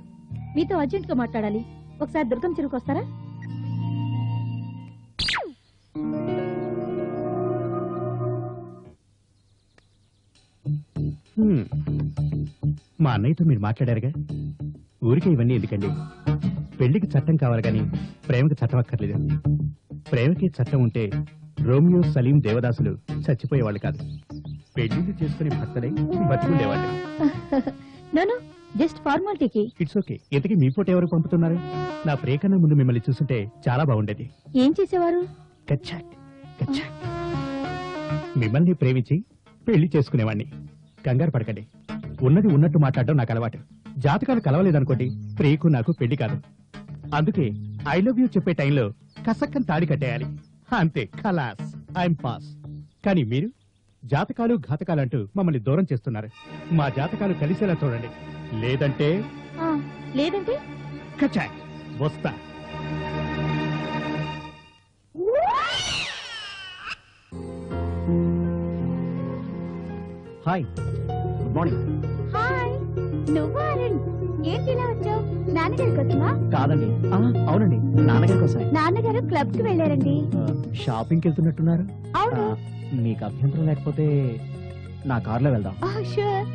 మీతో అర్జెంట్ గా మాట్లాడాలి. ఒకసారి దుర్గం చెరువుకు వస్తారా? మా అన్నయ్యతో మీరు మాట్లాడారుగా, ఊరికే ఇవన్నీ ఎందుకండి? పెళ్లికి చట్టం కావాలి కానీ ప్రేమకి చట్టం అక్కర్లేదు. ప్రేమకి చట్టం ఉంటే రోమియో సలీం దేవదాసులు చచ్చిపోయేవాళ్ళు కాదు, పెళ్లిళ్ళు చేసుకుని భర్తలై బతుకుండేవాళ్ళు. నో, జస్ట్ ఫార్మాలిటీకి. It's okay. ఇంతకీ మీ ఫోటో ఎవరు పంపుతున్నారు? నా ప్రే కన్నా ముందు మిమ్మల్ని చూస్తుంటే చాలా బాగుండేది. ఏం చేసేవారు? కచ్చాక్ కచ్చాక్. మిమ్మల్ని ప్రేమించి పెళ్లి చేసుకునేవాణ్ణి. కంగారు పడకండి, ఉన్నది ఉన్నట్టు మాట్లాడడం నాకు అలవాటు. జాతకాలు కలవలేదనుకోండి, ప్రియకు నాకు పెళ్లి కాదు. అందుకే ఐ లవ్ యూ చెప్పే టైంలో కసక్కని తాడి కట్టేయాలి. అంతే, ఖలాస్, ఐఎమ్ పాస్. కానీ మీరు జాతకాలు ఘాతకాలు అంటూ మమ్మల్ని దూరం చేస్తున్నారు. మా జాతకాలు కలిసేలా చూడండి, లేదంటే లేదంటే కచాక్ వస్తా. Hi, good morning. హాయ్. నువ్వు అరుణ్, ఏంటి ఇలా వచ్చావు? నాన్నగారి కోసమా? కాదండి. అవునండి, నాన్నగారి కోసం. నాన్నగారు క్లబ్ కి వెళ్ళారండి. షాపింగ్కి వెళ్తున్నట్టున్నారు. అవును. మీకు అభ్యంతరం లేకపోతే నా కార్లో వెళ్దాం. షూర్.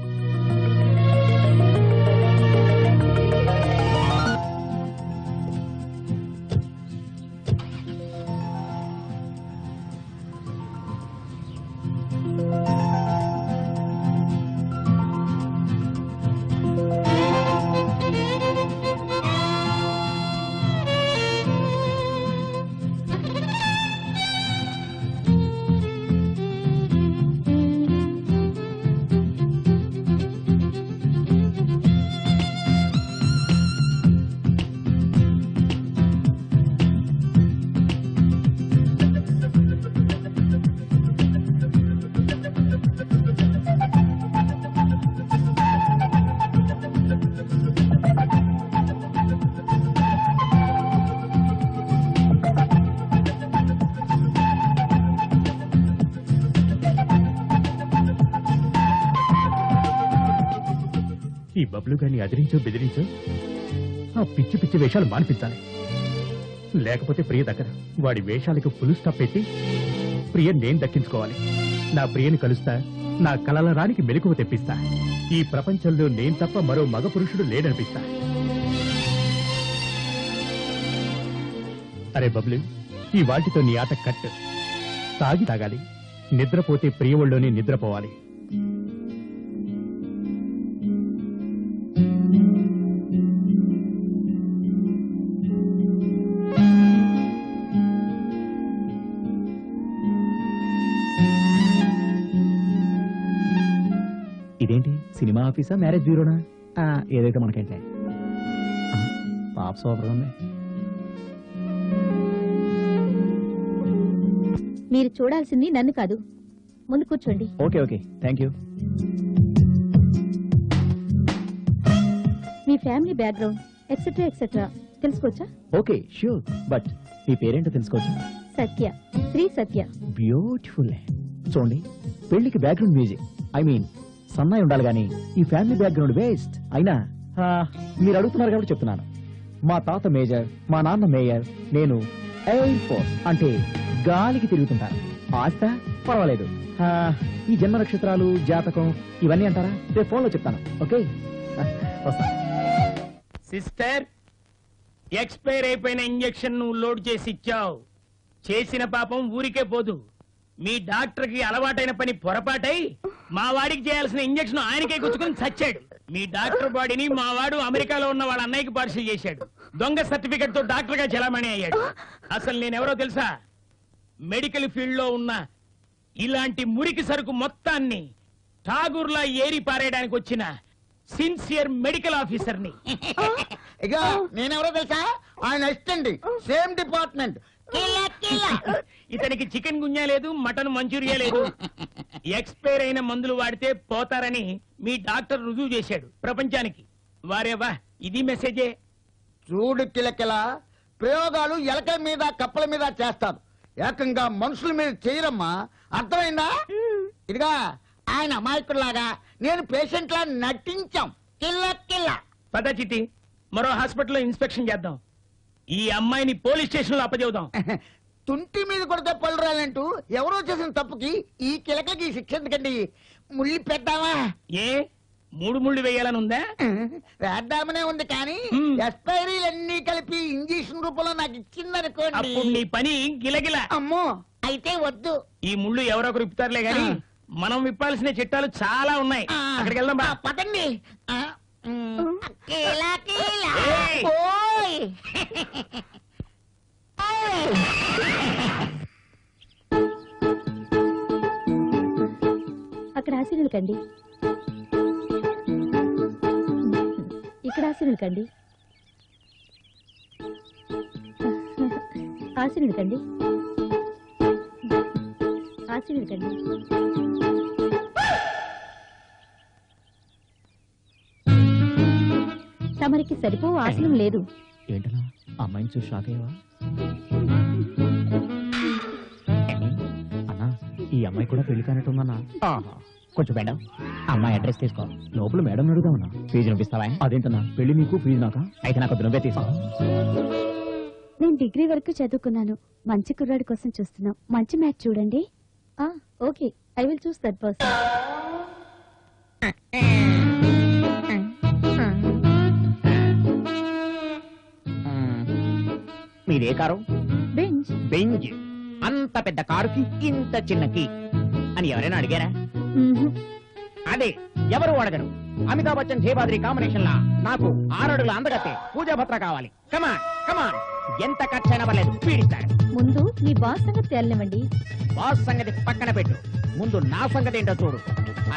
బబ్లు గారిని అదిరించో బెదిరించో ఆ పిచ్చి పిచ్చి వేషాలు మానిపించాలి. లేకపోతే ప్రియ దగ్గర వాడి వేషాలకు ఫుల్ స్టాప్ పెట్టి ప్రియ నేను దక్కించుకోవాలి. నా ప్రియని కలుస్తా, నా కలల రానికి మెలకువ తెప్పిస్తా. ఈ ప్రపంచంలో నేను తప్ప మరో మగ పురుషుడు లేడనిపిస్తా. అరే బబ్లు, ఈ వాటితో నీ ఆట కట్. తాగాలి, నిద్రపోతే ప్రియ ఒళ్ళోనే నిద్రపోవాలి. ఇదేంటి సినిమా ఆఫీసా, మ్యారేజ్ బ్యూరోనా? ఏదైతే మనకేంటే. పాప సూపర్ ఉంది. మీరు చూడాల్సింది నన్ను కాదు, ముందు కూర్చోండి. Okay okay, thank you. Me family background etcetera etcetera తెలుసుకోవచ్చా? ఓకే ష్యూర్, బట్ మీ పేరేంటో తెలుసుకోవచ్చా? సత్య, శ్రీ సత్య. బ్యూటిఫుల్. చూడండి, పెళ్లికి బ్యాక్గ్రౌండ్ మ్యూజిక్, ఐ మీన్ సన్నాయి ఉండాలి గానీ ఈ ఫ్యామిలీ బ్యాక్గ్రౌండ్ వేస్ట్. అయినా మీరు అడుగుతున్నారు కాబట్టి చెప్తున్నాను. మా తాత మేజర్, మా నాన్న మేయర్, నేను ఎయిర్ ఫోర్స్ అంటే గాలికి తిరుగుతుంటాను. ఆస్తా పర్వాలేదు. ఈ జన్మ నక్షత్రాలు, జాతకం ఇవన్నీ అంటారా? రేపు ఫోన్లో చెప్తాను. ఓకే, వస్తా. సిస్టర్, ఎక్స్పైర్ అయిపోయిన ఇంజెక్షన్ నువ్వు లోడ్ చేసి ఇచ్చావు. చేసిన పాపం ఊరికే పోదు. మీ డాక్టర్ కి అలవాటైన పని పొరపాటై మా వాడికి చేయాల్సిన ఇంజెక్షన్ ఆయనకే గుచ్చుకుని చచ్చాడు. మీ డాక్టర్ బాడీని మా వాడు అమెరికాలో ఉన్న వాళ్ళ అన్నయ్యకి పార్సల్ చేశాడు. దొంగ సర్టిఫికెట్ తో డాక్టర్ గా చలామణి అయ్యాడు. అసలు నేనెవరో తెలుసా? మెడికల్ ఫీల్డ్ లో ఉన్న ఇలాంటి మురికి సరుకు మొత్తాన్ని ఠాగూర్లా ఏరి పారేయడానికి వచ్చిన సిన్సియర్ మెడికల్ ఆఫీసర్ని. ఇక నేనెవరో తెలుసా? ఆయన అసిస్టెంట్, సేమ్ డిపార్ట్మెంట్. ఇతనికి చికెన్ గున్యా లేదు, మటన్ మంచూరియా లేదు. ఎక్స్పైర్ అయిన మందులు వాడితే పోతారని మీ డాక్టర్ రుజువు చేశాడు ప్రపంచానికి. వారేవా, ఇది మెసేజే. చూడు కిలకిల, ప్రయోగాలు ఎలకల మీద కప్పల మీద చేస్తారు, ఏకంగా మనుషుల మీద చేయరమ్మా. అర్థమైందా? ఇదిగా ఆయన అమాయకుల్లాగా, నేను పేషెంట్ లా నటించాం. కిల్ల కిల్ల. పద చిట్టి, మరో హాస్పిటల్లో ఇన్స్పెక్షన్ చేద్దాం. ఈ అమ్మాయిని పోలీస్ స్టేషన్ లో అప్పచెబుదాం. తుంటి మీద కొడితే పళ్ళు రాలంటూ ఎవరో చేసిన తప్పుకి ఈ కిలకకి శిక్ష ఎందుకండి? ముళ్ళు పెద్దామా? ఏ 3 ముళ్ళు వేయాలని ఉందా? వేద్దామనే ఉంది, కానీ ఎక్స్పైరీలన్నీ కలిపి ఇంజక్షన్ రూపంలో నాకు ఇచ్చిందనుకోండి, అప్పుడు నీ పని గిలగిల. అమ్మో అయితే వద్దు. ఈ ముళ్ళు ఎవరొకరు విప్పుతారులే గాని మనం విప్పాల్సిన చిట్టాలు చాలా ఉన్నాయి. అక్కడికి వెళ్దాం బా. పదండి. కిల కిల. ఏయ్! ఓయ్. అక్కడ ఆశీనులకండి, ఇక్కడ ఆశీనులకండి, ఆశీనులకండి, ఆశీనులకండి. తమరికి సరిపో ఆసనం లేదు. ఏంటలా అమ్మాయిని చూసి షాక్ అయ్యావా? అన్నా, ఈ అమ్మాయి కూడా పెళ్లి కానట్టుందన్నా. కొంచెం మేడం, అమ్మాయి అడ్రస్ తీసుకో. లోపల మేడం అడుగుదామన్నా. ఫీజు పంపిస్తావా? అదేంటన్నా, పెళ్లి నీకు ఫీజు నాకా? అయితే నాకు నువ్వే తీసుకో. నేను డిగ్రీ వరకు చదువుకున్నాను. మంచి కుర్రాడి కోసం చూస్తున్నాం. మంచి మ్యాచ్ చూడండి. Okay, I will choose that person. మీదే కారు? బెంచ్. బెంజ్. అంత పెద్ద కారుకి ఇంత చిన్నకి అని ఎవరైనా అడిగారా? అదే, ఎవరు అడగరు. అమితాబ్ బచ్చన్ జయబాద్రి కాంబినేషన్ లా నాకు 6 అడుగుల అందగతే పూజా భద్ర కావాలి. కమాన్ కమాన్, ఎంత ఖర్చైనా పర్లేదు, పీడిస్తారు. ముందు మీ బాస్ సంగతి తేలనివ్వండి. బాస్ సంగతి పక్కన పెట్టు, ముందు నా సంగతి ఏంటో చూడు.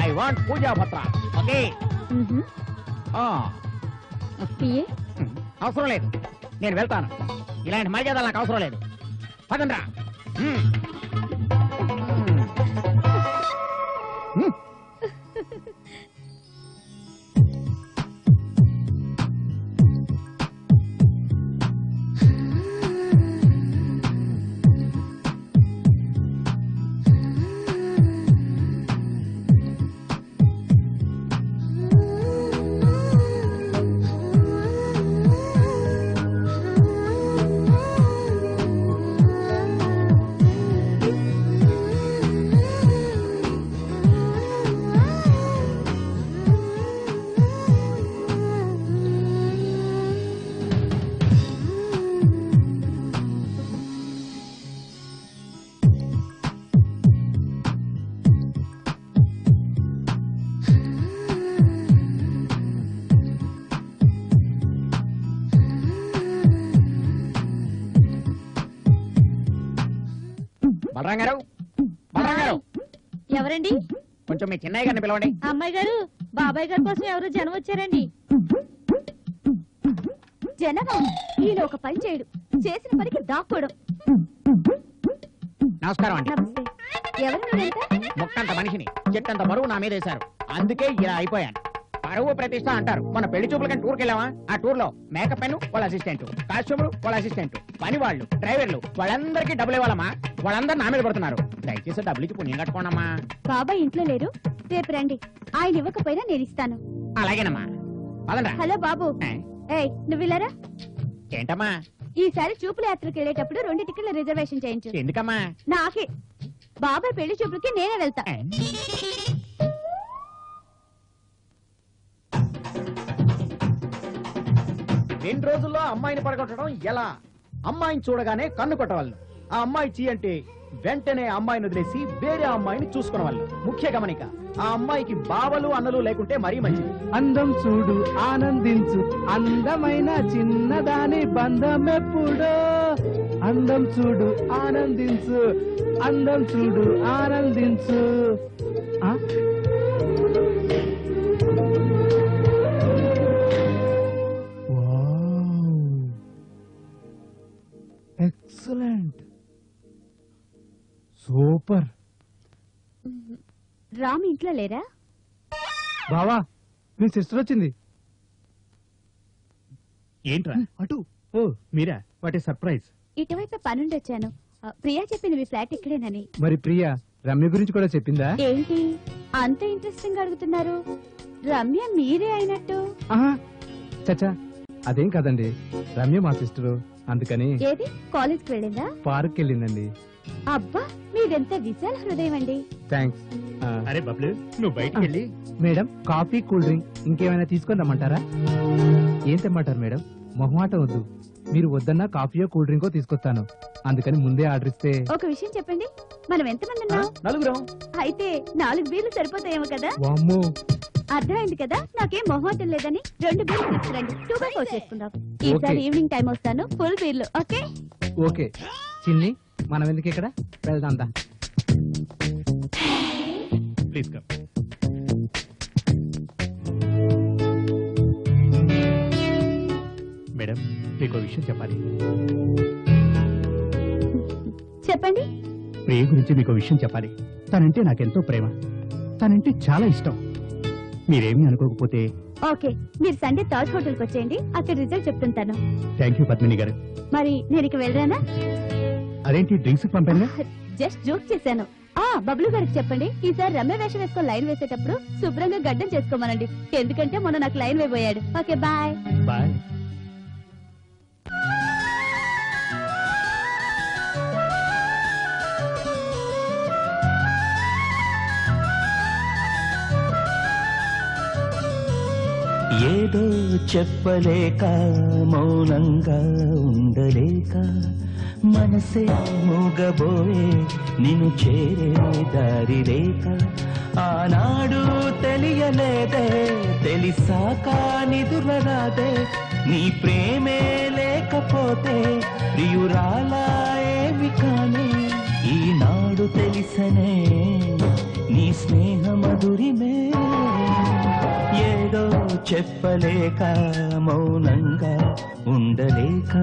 I want Pooja Bhadra. Okay? PA అవసరం లేదు, నేను వెళ్తాను. ఇలాంటి మర్యాదలు నాకు అవసరం లేదు. పదండ్రా. బలరాం గారు, బలరాం గారు, ఎవరండి? కొంచెం మీ చిన్నయ్య గారిని పిలవండి. అమ్మాయి గారు, బాబాయ్ గారి కోసం ఎవరు జనం వచ్చారండి. జనమా? ఈయన ఒక పని చేయడు, చేసిన పనికి దాక్కోవడం. నమస్కారం అండి. నమస్తే. ఎవరు మీరంతా? ముక్కంత మనిషిని చెట్టంత బరువు నా మీద వేశారు, అందుకే ఇలా అయిపోయాను. పరువు ప్రతిష్ట అంటారు. మన పెళ్లి చూపులకని టూర్కి వెళ్ళావా? ఆ టూర్ లో మేకప్ పెన్ వాళ్ళ అసిస్టెంట్, కాస్ట్యూములు వాళ్ళ అసిస్టెంట్, పని వాళ్ళు, డ్రైవర్లు వాళ్ళందరికీ డబ్బులు ఇవ్వాలమ్మా. వాళ్ళందరూ నా మీద పడుతున్నారు. దయచేసి డబ్బులు ఇచ్చి పుణ్యం కట్టుకోండమ్మా. బాబాయ్ ఇంట్లో లేరు, రేపు రండి. ఆయన ఇవ్వకపోయినా నేను ఇస్తాను. అలాగేనమ్మా, పదండ్రా. హలో బాబు. ఏయ్, నువ్వు ఇలారా. ఏంటమ్మా? ఈసారి చూపుల యాత్రకు వెళ్ళేటప్పుడు 2 టికెట్ల రిజర్వేషన్ చేయించు. ఎందుకమ్మా? నాకే. బాబాయ్ పెళ్లి చూపులకి నేనే వెళ్తా. 2 రోజుల్లో అమ్మాయిని పడగొట్టడం ఎలా? అమ్మాయిని చూడగానే కన్ను కొట్టవాళ్ళు. ఆ అమ్మాయి చీ అంటే వెంటనే అమ్మాయిని వదిలేసి వేరే అమ్మాయిని చూసుకునే వాళ్ళు. ముఖ్య గమనిక, ఆ అమ్మాయికి బావలు అన్నలు లేకుంటే మరీ మంచిది. అందం చూడు ఆనందించు, అందమైన చిన్నదాని బంధమెప్పుడో. అందం చూడు ఆనందించు, అందం చూడు ఆనందించు. Excellent, super. రామ్ ఇంట్లో లేరా? బావా, మీ సిస్టర్ వచ్చింది. ఏంట్రా అటు? ఓ మీరా, వాట్ ఏ సర్ప్రైజ్. ఇటువైపు పనుండి వచ్చాను. ప్రియా చెప్పింది మీ ఫ్లాట్ ఇక్కడేనని. మరి ప్రియా రమ్య గురించి కూడా చెప్పిందా? ఏంటి అంత ఇంట్రెస్టింగ్ అడుగుతున్నారు? రమ్య మీరే అయినట్టు. చచ్చా, అదేం కాదండి, రమ్య మా సిస్టరు, అందుకని. ఏది కాలేజ్కి వెళ్ళిందా? పార్క్ వెళ్ళిందండి. అబ్బా, మీదెంత విశాల హృదయం అండి. థ్యాంక్స్. అరే బబ్లు, నువ్వు బయటికి వెళ్ళి మేడం కాఫీ కూల్ డ్రింక్ ఇంకేమైనా తీసుకొని రమ్మంటారా? ఏం తెమ్మంటారు మేడం? మొహమాటం వద్దు, మీరు వద్దన్నా కాఫీయో కూల్ డ్రింకో తీసుకొస్తాను, అందుకని ముందే ఆర్డర్ ఇస్తే. ఒక విషయం చెప్పండి, మనం ఎంతమంది ఉన్నాం? 4 అయితే 4 బీర్లు సరిపోతాయేమో కదా? వామ్మో, అర్థమైంది కదా, నాకేం మొహమాటం లేదని. 2 బీర్లు తీసుకురండి, 2x4 చేసుకుందాం. ఈసారి ఈవినింగ్ టైం వస్తాను, ఫుల్ బీర్లు. Okay okay. చిన్ని, మనం ఎందుకు ఇక్కడ? వెళ్దాం దా. Please come. మేడం, మీకు విషయం చెప్పాలి. చెప్పండి. ప్రియ గురించి మీకు విషయం చెప్పాలి. తనంటే నాకెంతో ప్రేమ, తనంటే చాలా ఇష్టం. మీరేమీ అనుకోకపోతే. ఓకే, మీరు సండే తాజ్ హోటల్కి వచ్చేయండి, అక్కడ రిజల్ట్ చెప్తుంటాను. థ్యాంక్ యూ పద్మిని గారు. మరి నేను ఇక వెళ్ళరానా? అదేంటి డ్రింక్స్ పంపాను? జస్ట్ జోక్ చేశాను. బబ్లు గారికి చెప్పండి, ఈసారి రమ్య వేషం వేసుకొని లైన్ వేసేటప్పుడు శుభ్రంగా గడ్డం చేసుకోమనండి, ఎందుకంటే మొన్న నాకు లైన్ వేయబోయాడు. Okay, bye bye. ఏదో చెప్పలేక మౌనంగా ఉండలేక మనసే మూగబోయే నిన్ను చేరే దారి లేక ఆనాడు తెలియలేదే తెలిసాక నిదురరాదే నీ ప్రేమే లేకపోతే ప్రియురాలా ఏమి కానే ఈనాడు తెలిసనే నీ స్నేహ మధురిమే ఏదో చెప్పలేక మౌనంగా ఉండలేక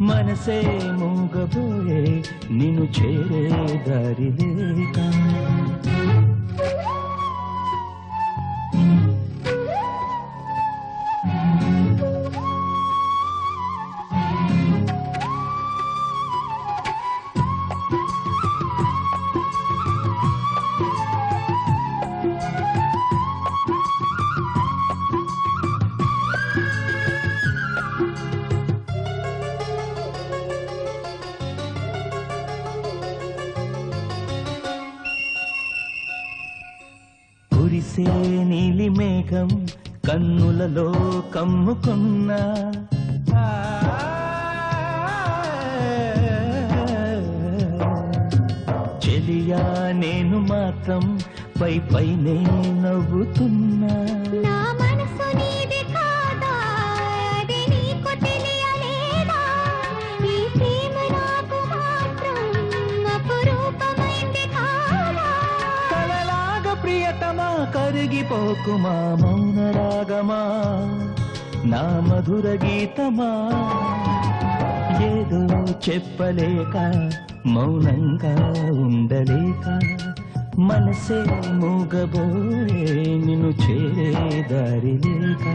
మనసే మూగబోయే నిన్ను చేరే దారి లేక కురిసే నీలి మేఘం కన్నులలో కమ్ముకున్న చెలియా నేను మాత్రం పై పైనే నవ్వుతున్నా నా మనసు నీది కాదా అది నీకు తెలియలేదా ఈ ప్రేమ నాకు మాత్రం అపురూప కరిగిపోకుమా మౌన రాగమా నా మధుర గీతమా ఏదో చెప్పలేక మౌనంగా ఉండలేక మనసే మూగబోయే నిన్ను చేరే దారి లేక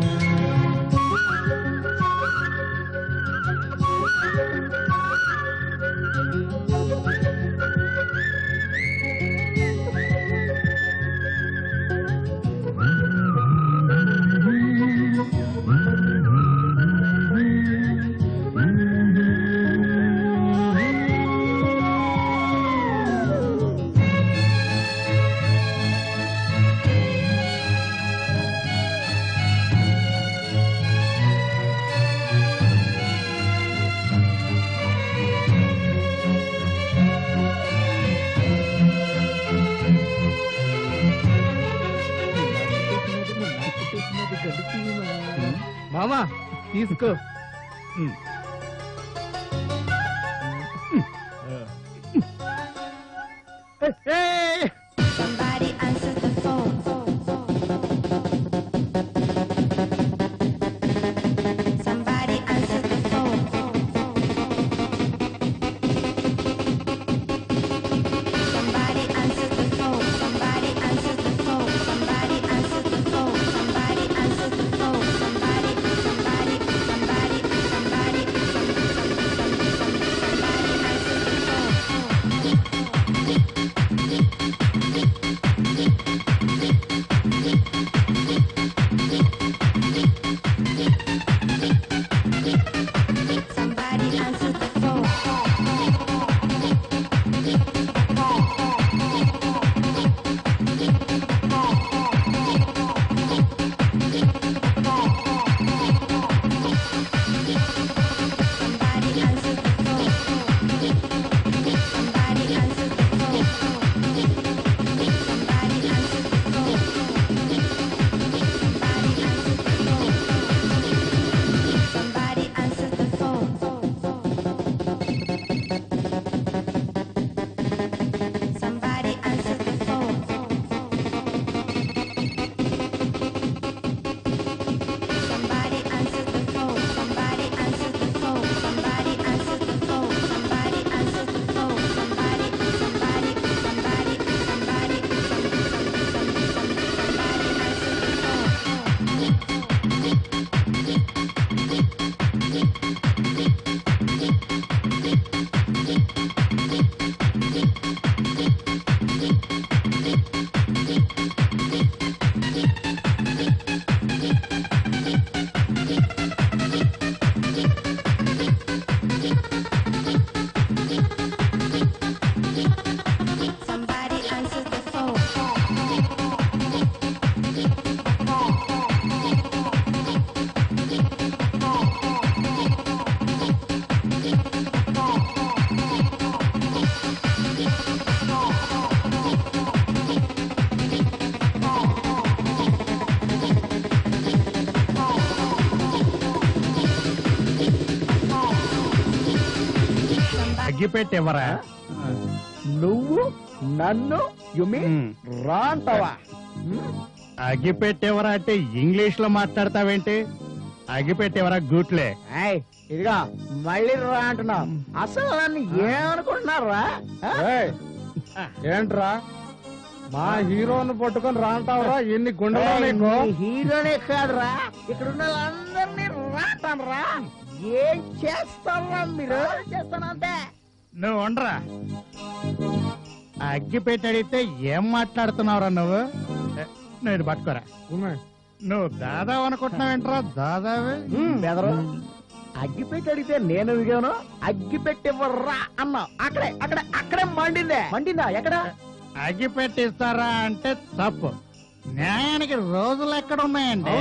మామా తీసుకో. Somebody answer the phone. Somebody answer the phone. Somebody answer the phone. Somebody answer the phone. Somebody answer the phone. Somebody answer the phone. Somebody answer the phone. Somebody answer the phone. Somebody answer the phone. Somebody answer the phone. Somebody answer the phone. Somebody answer the phone. Somebody answer the phone. Somebody answer the phone. Somebody answer the phone. Somebody answer the phone. Somebody answer the phone. అగ్గిపెట్టెవరా? నువ్వు నన్ను రా అంటావా? అగ్గిపెట్టెవరా అంటే English లో మాట్లాడతావేంటి? అగ్గిపెట్టెవరా గూట్లే. ఇదిగా మళ్ళీ రా అంటున్నావు. అసలు నన్ను ఏమనుకుంటున్నారా? ఏంట్రా మా హీరోను పట్టుకొని రాంటావురా? ఎన్ని గుండెలు నీకు? హీరోనే కాదురా, ఇక్కడ ఉన్న వాళ్ళందరినీ రాటనరా. ఏం చేస్తారా మీరు? చేస్తానంతే. నువ్వు ఉండరా. అగ్గిపెట్టి అడిగితే ఏం మాట్లాడుతున్నావురా నువ్వు? నువ్వు ఇది పట్టుకోరా. నువ్వు దాదావు అనుకుంటున్నావేంట్రా? దాదావే బెదరు. అగ్గిపెట్టి అడిగితే నేను విగాను. అగ్గిపెట్టివ్వర్రా అన్నావు. అక్కడే మండిందా? ఎక్కడ? అగ్గిపెట్టి ఇస్తారా అంటే తప్పు. న్యాయానికి రోజులు ఎక్కడ ఉన్నాయండి?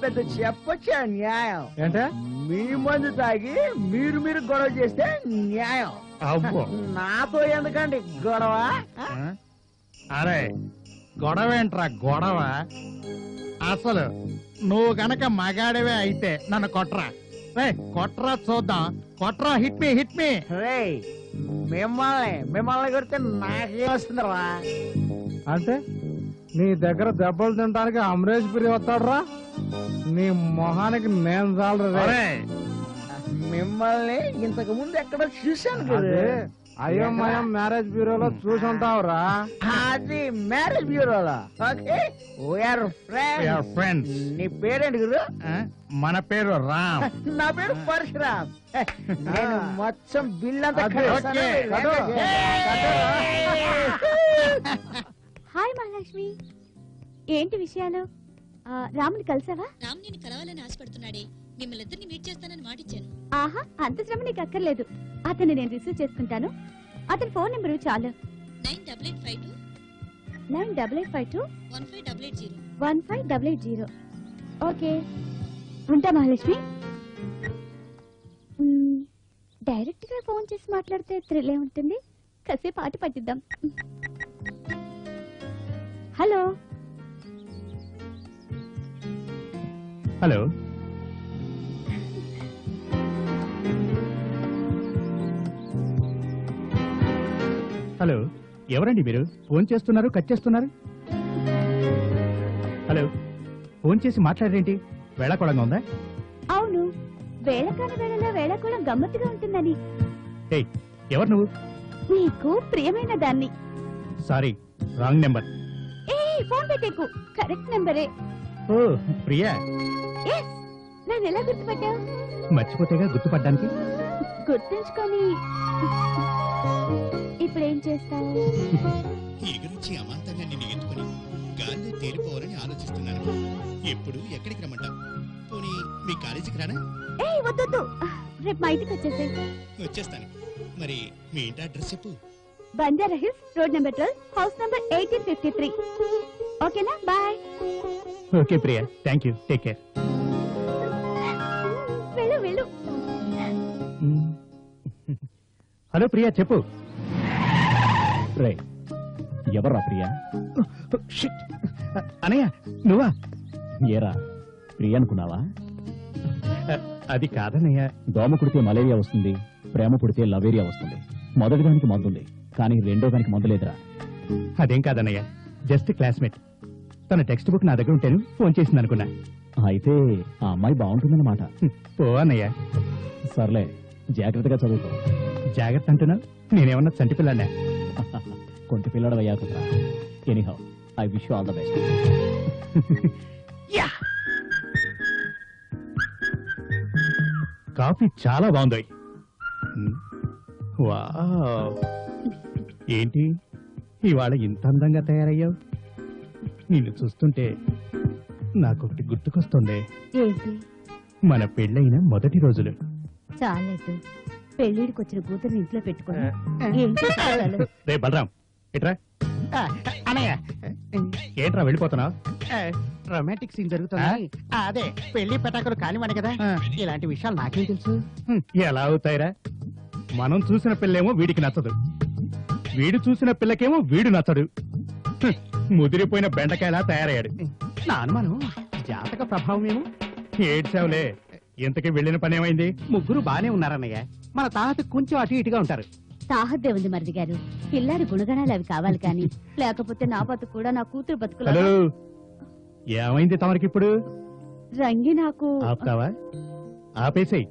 పెద్ద చెప్పొచ్చా న్యాయం? ఏంటే మీ మందు తాగి మీరు గొడవ చేస్తే న్యాయం. అబ్బో నాతో ఎందుకండి గొడవ? అరే గొడవ ఏంట్రా గొడవ? అసలు నువ్వు గనక మగాడివే అయితే నన్ను కొట్రా. కొట్రా చూద్దాం. కొట్రా. హిట్ మీ. రేయ్, మిమ్మల్ని కొడితే నాకేం వస్తుందిరా? అంటే నీ దగ్గర దెబ్బలు తినడానికి అమరేష్ పురి వస్తాడురా నీ మొహానికి నేను చాలరా మిమ్మల్ని ఇంతకు ముందు ఎక్కడ చూశాను కదా. అయోమయం మ్యారేజ్ బ్యూరోలో చూసుంటావురా. అది మ్యారేజ్ బ్యూరోలో. Okay we are friends. నీ పేరేంటి గురు? మన పేరు రామ్. నా పేరు పరశురామ్. నేను మొత్తం బిల్ అంతా అదే, కట్టేస్తాను. ఓకే, హాయ్ మహాలక్ష్మి, ఏంటి విషయాలు? రాముని కలిసావా? రామ్ నేను కలవాలని ఆశపడుతున్నాడే, మిమ్మల్ని ఇద్దరిని మీట్ చేస్తానని మాటిచ్చాను. ఆహా, అంత శ్రమ నీకు అక్కర్లేదు. అతన్ని నేను రిసీవ్ చేసుకుంటాను. అతని ఫోన్ నెంబర్ చాలు. 9885 9852 1588 1580. ఓకే, ఉంటా మహాలక్ష్మి. డైరెక్ట్ గా ఫోన్ చేసి మాట్లాడితే థ్రిల్లే ఉంటుంది. కాసేపు ఆట పట్టిద్దాం. హలో హలో, హలో, ఎవరండి మీరు? ఫోన్ చేస్తున్నారు, కట్ చేస్తున్నారు. హలో, ఫోన్ చేసి మాట్లాడరేంటి? వేళాకోళంగా ఉందా? అవును, వేళకాని వేళలో వేళకోళం గమ్మత్తుగా ఉంటుందని. ఏయ్, ఎవరు నువ్వు? నీకు ప్రియమైన దాన్ని. Sorry, wrong number. ఏ ఫోన్ పెట్టేకు, కరెక్ట్ నెంబరే. ఓ ప్రియా, ఎస్, నన్ను ఎలా గుర్తుపట్టావు? మర్చిపోతేగా గుర్తుపడ్డానికి. గుర్తుంచుకొని ఇప్పుడేం చేస్తావు? ఎగురించి అమాంతంగా నిన్ను ఎత్తుకుని గాల్లో తేలిపోవాలని ఆలోచిస్తున్నాను. ఎప్పుడు ఎక్కడికి రమ్మంటావు? పోనీ మీ కాలేజీకి రానా? ఏ వద్దొద్దు, రేపు మా ఇంటికి వచ్చేసే. వచ్చేస్తాను. మరి మీ ఇంటి అడ్రస్ చెప్పు. Banjara hills, road number 12, house number 1853. ఓకేనా? Bye. Okay Priya, thank you, take care. వెళ్ళు వెళ్ళు. హలో ప్రియా, చెప్పు. రే, ఎవర్రా ప్రియా? షిట్. అనయ్య, నువ్వా? ఏరా ప్రియ అనుకున్నావా? అది కాదన్నయ్య. దోమ కుడితే మలేరియా వస్తుంది, ప్రేమ పుడితే లవేరియా వస్తుంది. మొదటి దానికి మందుంది, కానీ రెండో దానికి మందు లేదురా. అదేం కాదన్నయ్య, జస్ట్ క్లాస్మేట్. తన టెక్స్ట్ బుక్ నా దగ్గర ఉంటేను ఫోన్ చేసింది అనుకున్నా. అయితే ఆ అమ్మాయి బాగుంటుందన్నమాట. పో అన్నయ్య. సర్లే, జాగ్రత్తగా చదువుకో. జాగ్రత్త అంటున్నా? నేనేమన్నా చంటి పిల్లనే? కొంత పిల్లడవయ్యా కుదరా. Anyhow, I wish you all the best. Coffee చాలా బాగుంది. వావ్, ఏంటి ఇవాళ ఇంత అందంగా తయారయ్యావు? నిన్ను చూస్తుంటే నాకొకటి గుర్తుకొస్తుంది. ఏంటి? మన పెళ్ళైన మొదటి రోజులు. చాలేదు, పెళ్లిడికి వచ్చిన కూతురు ఇంట్లో పెట్టుకుని ఏంటి కష్టాలు? రే బలరాం, ఇట్రా. అనయ్య, ఏంట్రా వెళ్ళిపోతున్నావు? రొమాంటిక్ సీన్ జరుగుతుంది. అదే పెళ్లి పెటాకులు కానివ్వండి కదా, ఇలాంటి విషయాలు నాకేం తెలుసు? ఎలా అవుతాయిరా? మనం చూసిన పిల్లేమో వీడికి నచ్చదు, వీడు చూసిన పిల్లకేమో వీడు నచ్చడు. ముదిరిపోయిన బెండకాయలా తయారయ్యాడు. నా అనుమానం జాతక ప్రభావం ఏమో. ఏడ్చావులే, ఇంతకీ వెళ్ళిన పని ఏమైంది? ముగ్గురు బానే ఉన్నారన్నయ్య, మన తాత కొంచెం అటు ఇటుగా ఉంటారు. తాహద్దే ఉంది మరిది గారు. పిల్లాడి గుణగణాలు అవి కావాలి కానీ, లేకపోతే నా బతుకు కూడా నా కూతురు బతుకులా. హలో, ఏమైంది తమరికి ఇప్పుడు? రంగి నాకు ఆపుతావా? ఆపేసేయ్.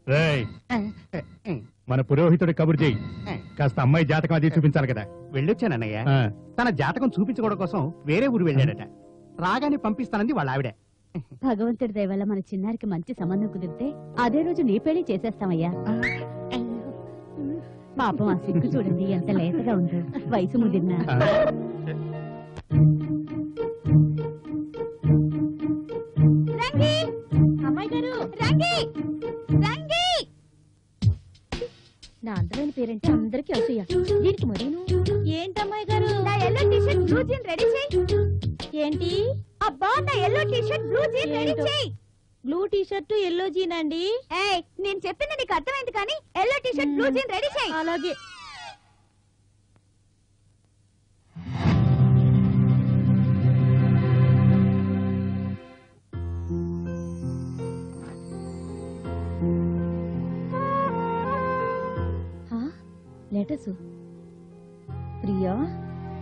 రేయ్, మన పురోహితుడి కబురు చేయి. కాస్త అమ్మాయి జాతకం అది చూపించాలి కదా. వెళ్ళొచ్చానన్నయ్య. ఆ, తన జాతకం చూపించుకోవడం కోసం వేరే ఊరు వెళ్ళాడట. రాగానే పంపిస్తానంది వాళ్ళ ఆవిడ. భగవంతుడి దయ వల్ల మన చిన్నారికి మంచి సంబంధం కుదిరితే అదే రోజు నీ పెళ్లి చేసేస్తామయ్యా. పాపం ఆ సిగ్గు చూడండి ఎంత లేతగా ఉందో, వయసు ముదిరినా. ఆ. రంగి, అమ్మాయి గారు, రంగి, రంగి. నా అందమైన పేరంటే అందరికీ అసూయ, దీనికి మరీను. ఏంటమ్మాయి గారు? నా yellow t-shirt blue jean ready చేయి. ఏంటి? అబ్బా, నా yellow t-shirt blue jean ready చేయి. బ్లూ టీషర్ట్ ఎల్లో జీన్ అండి. ఏయ్, నేను చెప్పింది నీకు అర్థమైంది కానీ yellow t-shirt blue jean ready చేయి. అలాగే. లెటర్స్. ప్రియా,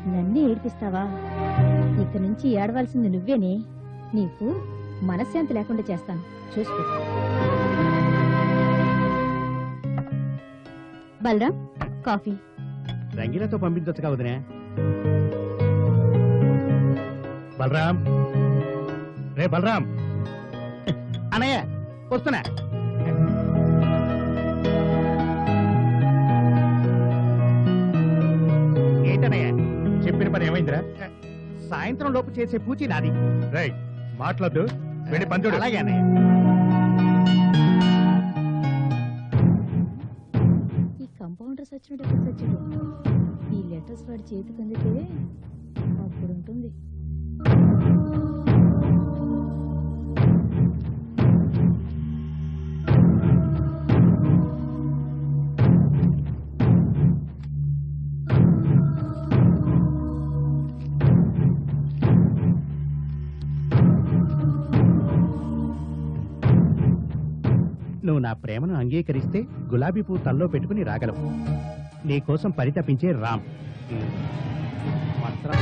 నన్నే ఏడిపిస్తావా? ఇక నుంచి ఏడవలసింది నువ్వేనే. నీకు మనశ్శాంతి లేకుండా చేస్తాను, చూసుకో. బలరాం, కాఫీ. రంగీలతో పంపించొచ్చుగా వదినే. బలరాం, రే బలరాం. అనయ్య వస్తున్నా. ఏంటనయ్య చెప్పిన పని ఏమైందిరా? సాయంత్రం లోపు చేసే పూచి నాది. రై మాట్లాడు, వెళ్ళి పంతుడు. అలాగే అన్నయ్య. ఈ కంపౌండర్ సచ్చినట్టు ఎప్పుడు సచ్చాడు? ఈ లెటర్స్ వాడి చేతికి అందితే అప్పుడు ఉంటుంది. నువ్వు నా ప్రేమను అంగీకరిస్తే గులాబీ పువ్వు తల్లో పెట్టుకుని రాగలవు. నీకోసం పరితపించే రామ్. మంత్రం.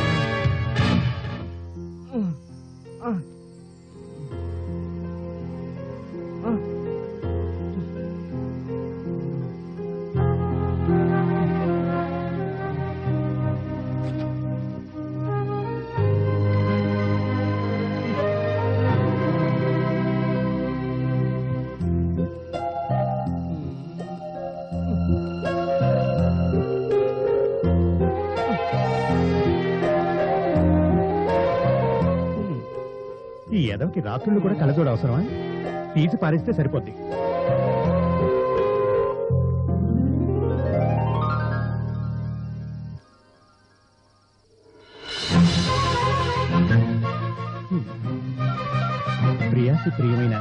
ఈ ఎదవకి రాత్రులు కూడా కలజోడు అవసరమా? తీసి పారేస్తే సరిపోద్ది. ప్రియాసి ప్రియమైన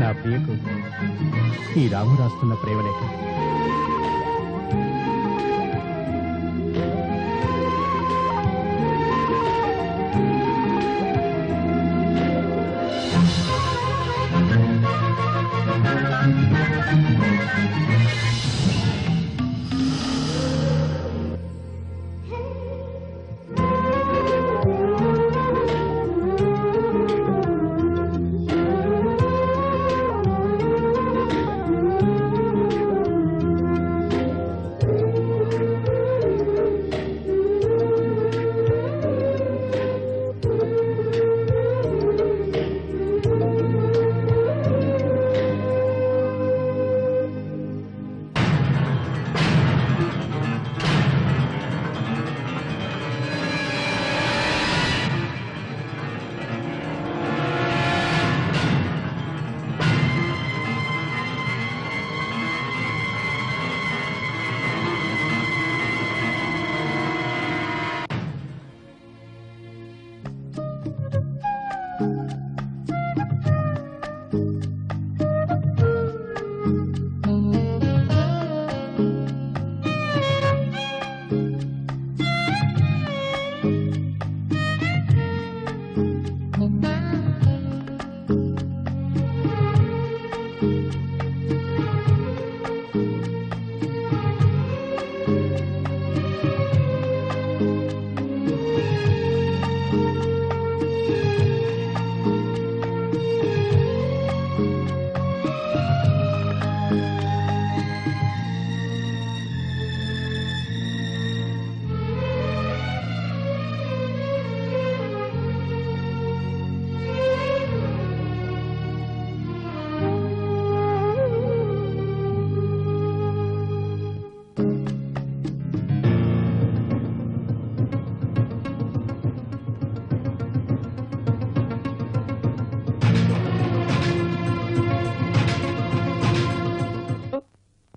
నా ప్రియకు ఈ రాము రాస్తున్న ప్రేమలేఖ.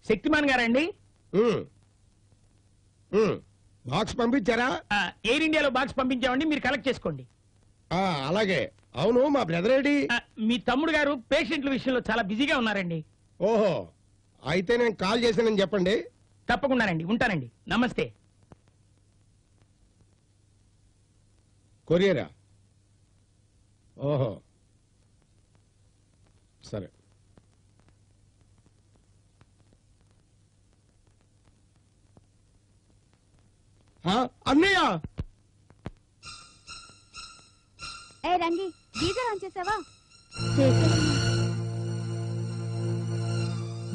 శక్తిమాన్ గారండి? బాక్స్ పంపించారా? ఎయిర్ ఇండియాలో బాక్స్ పంపించామండి, మీరు కలెక్ట్ చేసుకోండి. అలాగే. అవును, మా బ్రదర్ ఏడి? మీ తమ్ముడు గారు పేషెంట్ల విషయంలో చాలా బిజీగా ఉన్నారండి. ఓహో, అయితే నేను కాల్ చేశానని చెప్పండి. తప్పకుండానండి, ఉంటానండి. నమస్తే. కొరియరా? ఓహో, సరే. అన్నయ్య ఏ రంగి గీజర్ ఆన్ చేసావా?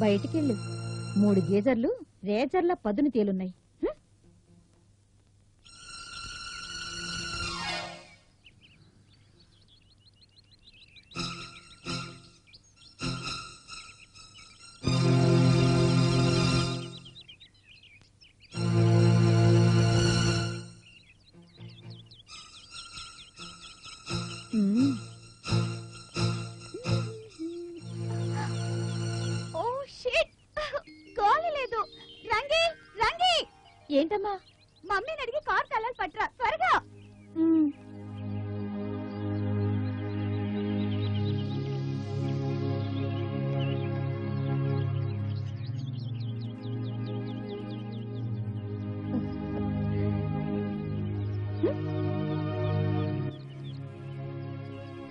బయటికెళ్ళు. 3 గీజర్లు రేజర్ల పదును తేలున్నాయి. ఓ షిట్, గాలి లేదు. రంగి రంగి, ఏంటమ్మా? మమ్మీని అడిగి కార్ తాళాలు పట్రా త్వరగా.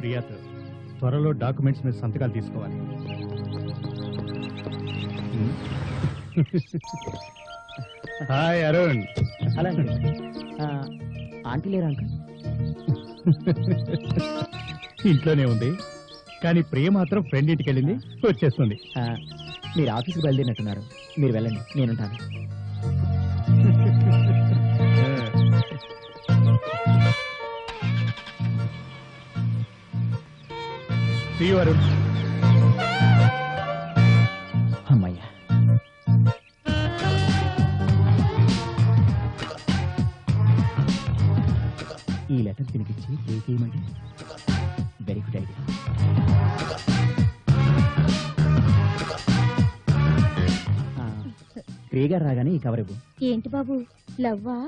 ప్రియాతో త్వరలో డాక్యుమెంట్స్ మీద సంతకాలు తీసుకోవాలి. హాయ్ అరుణ్. అలా ఆంటీ లేరా అంకుల్? ఇంట్లోనే ఉంది, కానీ ప్రియ మాత్రం ఫ్రెండ్ ఇంటికి వెళ్ళింది, వచ్చేస్తుంది. మీరు ఆఫీస్కి బయలుదేరినట్టున్నారు, మీరు వెళ్ళండి, నేనుంటాను. See you, Arun. అమ్మయ్యా, ఈ లెటర్ తినిపించి పే చేయమంటే వెరీ గుడ్ ఐడియా. ప్రియ గారు రాగానే ఈ కవర్ ఇవ్వు. ఏంటి బాబు, లవ్వా?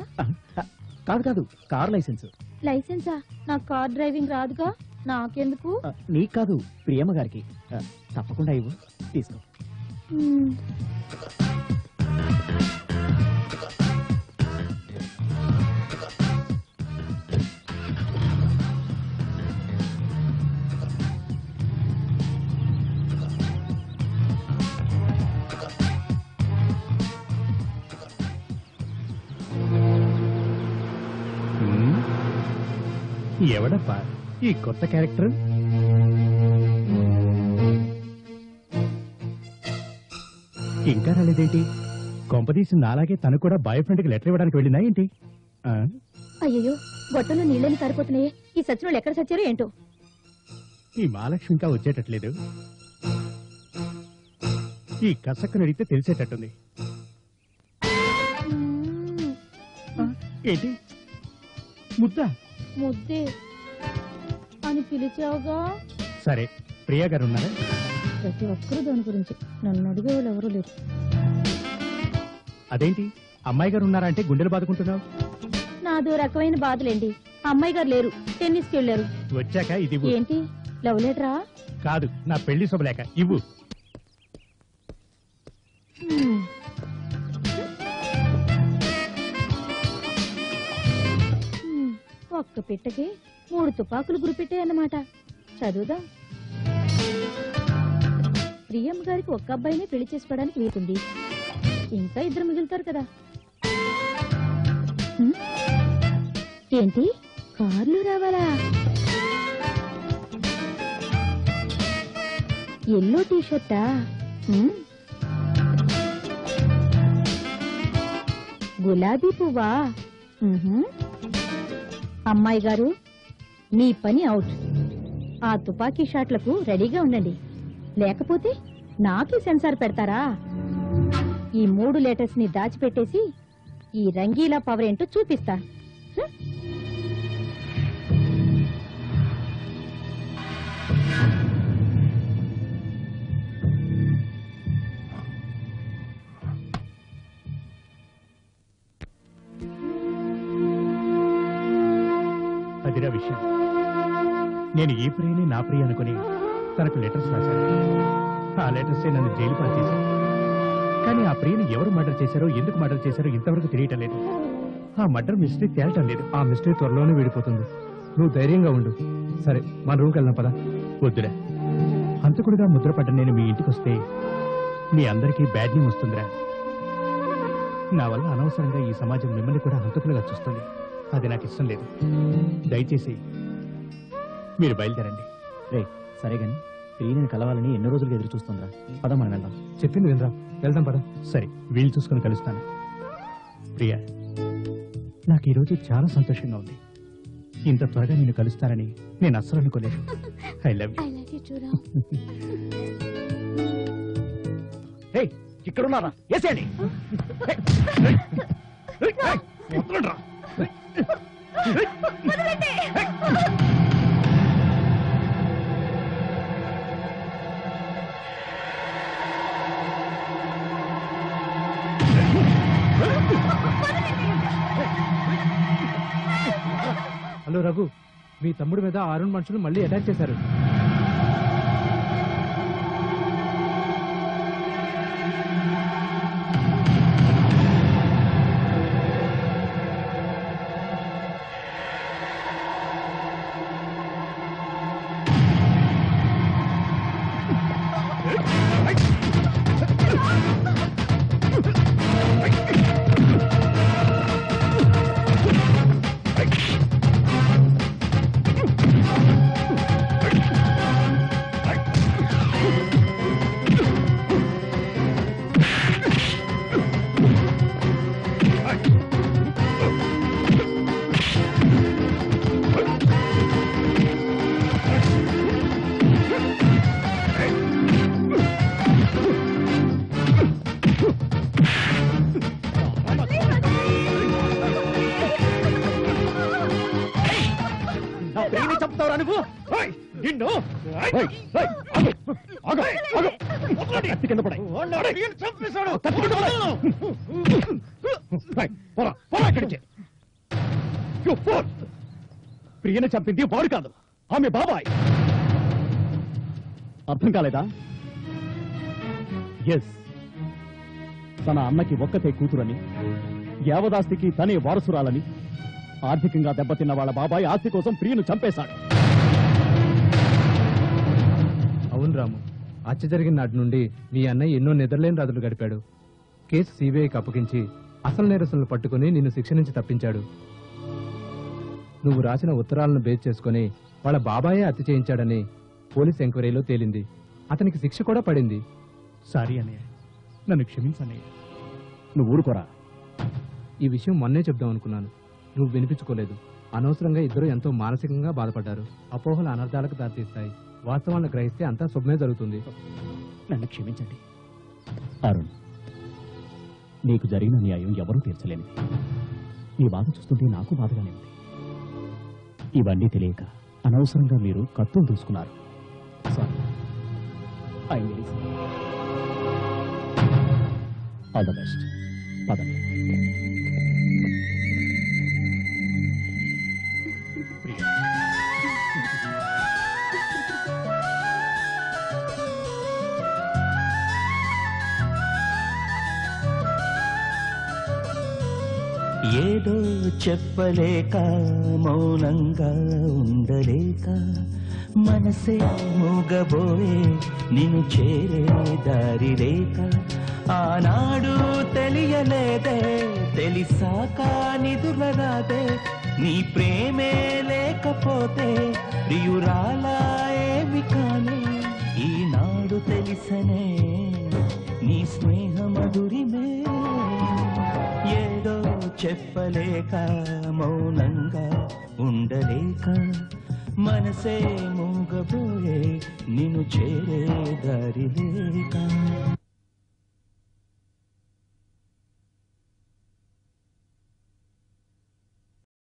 కాదు కాదు, కార్ లైసెన్స్. లైసెన్సా? నాకు కార్ డ్రైవింగ్ రాదుగా, నాకెందుకు? నీకు కాదు, ప్రియమ్మ గారికి. తప్పకుండా ఇవ్వు, తీసుకో. ఎవడప్పా ఈ కొత్త క్యారెక్టర్? ఇంకా రాలేదేంటి? కొంపదీసి నాలాగే తను కూడా బాయ్ ఫ్రెండ్కి లెటర్ ఇవ్వడానికి వెళ్ళిందా ఏంటి? అయ్యో, బొట్టలో నీళ్ళని కారిపోతున్నాయి. ఈ సచ్చినోళ్ళు ఎక్కడ సచ్చారో ఏంటో. ఈ మహాలక్ష్మి ఇంకా వచ్చేటట్లేదు. ఈ కసక్కను అడిగితే తెలిసేటట్టుంది. ఏంటి ముద్దా? ముద్దే అని పిలిచావుగా. సరే, ప్రియా గారు ఉన్నారా? ప్రతి ఒక్కరూ దాని గురించి, నన్ను అడిగేవాళ్ళు ఎవరూ లేరు. అదేంటి అమ్మాయి గారు ఉన్నారా అంటే గుండెలు బాదుకుంటున్నావు? నాదో రకమైన బాధలేండి. అమ్మాయి గారు లేరు, టెన్నిస్కి వెళ్ళారు. వచ్చాక ఇది ఇవ్వు. ఏంటి, లవ్ లెటరా? కాదు, నా పెళ్లి శుభలేక. ఇవ్వు. ఒక్క పిట్టకి 3 తుపాకులు గురిపెట్టాయన్నమాట. చదువుదా. ప్రియమ్మ గారికి ఒక్క అబ్బాయినే పెళ్లి చేసుకోవడానికి వీలుంది, ఇంకా 2 మిగులుతారు కదా. ఏంటి, కార్లు రావాలా? ఎల్లో టీషర్టా? గులాబీ పువ్వా? అమ్మాయి గారు, మీ పని అవుట్. ఆ తుపాకీ షాట్లకు రెడీగా ఉండండి, లేకపోతే నాకే సెన్సార్ పెడతారా? ఈ 3 లెటర్స్ ని దాచిపెట్టేసి ఈ రంగీలా పవర్ ఏంటో చూపిస్తా. అదిరా విషయం. నేను ఈ ప్రియని నా ప్రియ అనుకుని తనకు లెటర్స్ రాశాను. ఆ లెటర్సే నన్ను జైలు పాలు చేశాను. కానీ ఆ ప్రియని ఎవరు మర్డర్ చేశారో, ఎందుకు మర్డర్ చేశారో ఇంతవరకు తెలియటం లేదు. ఆ మర్డర్ మిస్టరీ తేలటం లేదు. ఆ మిస్టరీ త్వరలోనే విడిపోతుంది. నువ్వు ధైర్యంగా ఉండు. సరే, మన రూమ్కి వెళ్దాం పదా. వద్దురా, హంతకుడిగా ముద్రపడ్డ నేను మీ ఇంటికి వస్తే మీ అందరికీ బ్యాడ్ నేమ్ వస్తుందిరా. నా వల్ల అనవసరంగా ఈ సమాజం మిమ్మల్ని కూడా హంతకులుగా చూస్తుంది. అది నాకు ఇష్టం లేదు. దయచేసి మీరు బయలుదేరండి. రే సరే గాని ప్రియని కలవాలని ఎన్నో రోజులుగా ఎదురు చూస్తుందిరా. పద మనం వెళ్దాం. చెప్పింది వినరా, వెళ్దాం పద. సరే, వీలు చూసుకొని కలుస్తాను. ప్రియా, నాకు ఈరోజు చాలా సంతోషంగా ఉంది. ఇంత త్వరగా నేను కలుస్తానని నేను అస్సలు అనుకోలేదు. I love you. ఇక్కడున్నారా? వేసేయండి. హలో రఘు, మీ తమ్ముడి మీద అరుణ్ మనుషులు మళ్ళీ అటాక్ చేశారు. చంపుతావురా నువ్వు? నిన్ను కింద పడాయి. ప్రియను చంపింది వాడు కాదు, ఆమె బాబాయ్. అర్థం కాలేదా? ఎస్, తన అన్నకి ఒక్కతే కూతురని, యావదాస్తికి తనే వారసురాలని, ఆర్థికంగా దెబ్బతిన్న వాళ్ళ బాబాయ్ ఆస్తి కోసం ప్రియను చంపేశాడు. అవును రాము, హత్య జరిగిన నాటి నుండి మీ అన్నయ్య ఎన్నో నిద్రలేని రాత్రులు గడిపాడు. కేసు సిబిఐకి అప్పగించి అసలు నేరస్తులను పట్టుకుని నిన్ను శిక్ష నుంచి తప్పించాడు. నువ్వు రాసిన ఉత్తరాలను బేస్ చేసుకుని వాళ్ళ బాబాయే హత్య చేయించాడని పోలీస్ ఎంక్వైరీలో తేలింది. అతనికి శిక్ష కూడా పడింది. సారీ అన్నయ్య, నన్ను క్షమించన్నయ్య. నువ్వు ఊరుకోరా. ఈ విషయం మొన్నే చెప్దాం అనుకున్నాను, నువ్వు వినిపించుకోలేదు. అనవసరంగా ఇద్దరు ఎంతో మానసికంగా బాధపడ్డారు. అపోహల అనర్థాలకు దారితీస్తాయి. వాస్తవాలను గ్రహిస్తే అంతా శుభమే జరుగుతుంది. నన్ను క్షమించండి అరుణ్. నీకు జరిగిన న్యాయం ఎవరూ తీర్చలేనిది. నీ బాధ చూస్తుంటే నాకు బాధగానే ఉంది. ఇవన్నీ తెలియక అనవసరంగా మీరు కత్తులు దూసుకున్నారు. సారీ. All the best. పదండి. ఏదో చెప్పలేక మౌనంగా ఉండలేక మనసే మూగబోయే నిన్ను చేరే దారి లేక ఆనాడు తెలియలేదే తెలిసాక నిదురరాదే నీ ప్రేమే లేకపోతే ప్రియురాలా ఏమి కానే ఈనాడు తెలిసనే నీ స్నేహ మధురిమే ఏదో చెప్పలేక మౌనంగా ఉండలేక మనసే మూగబోయే నిన్ను చేరే దారి లేక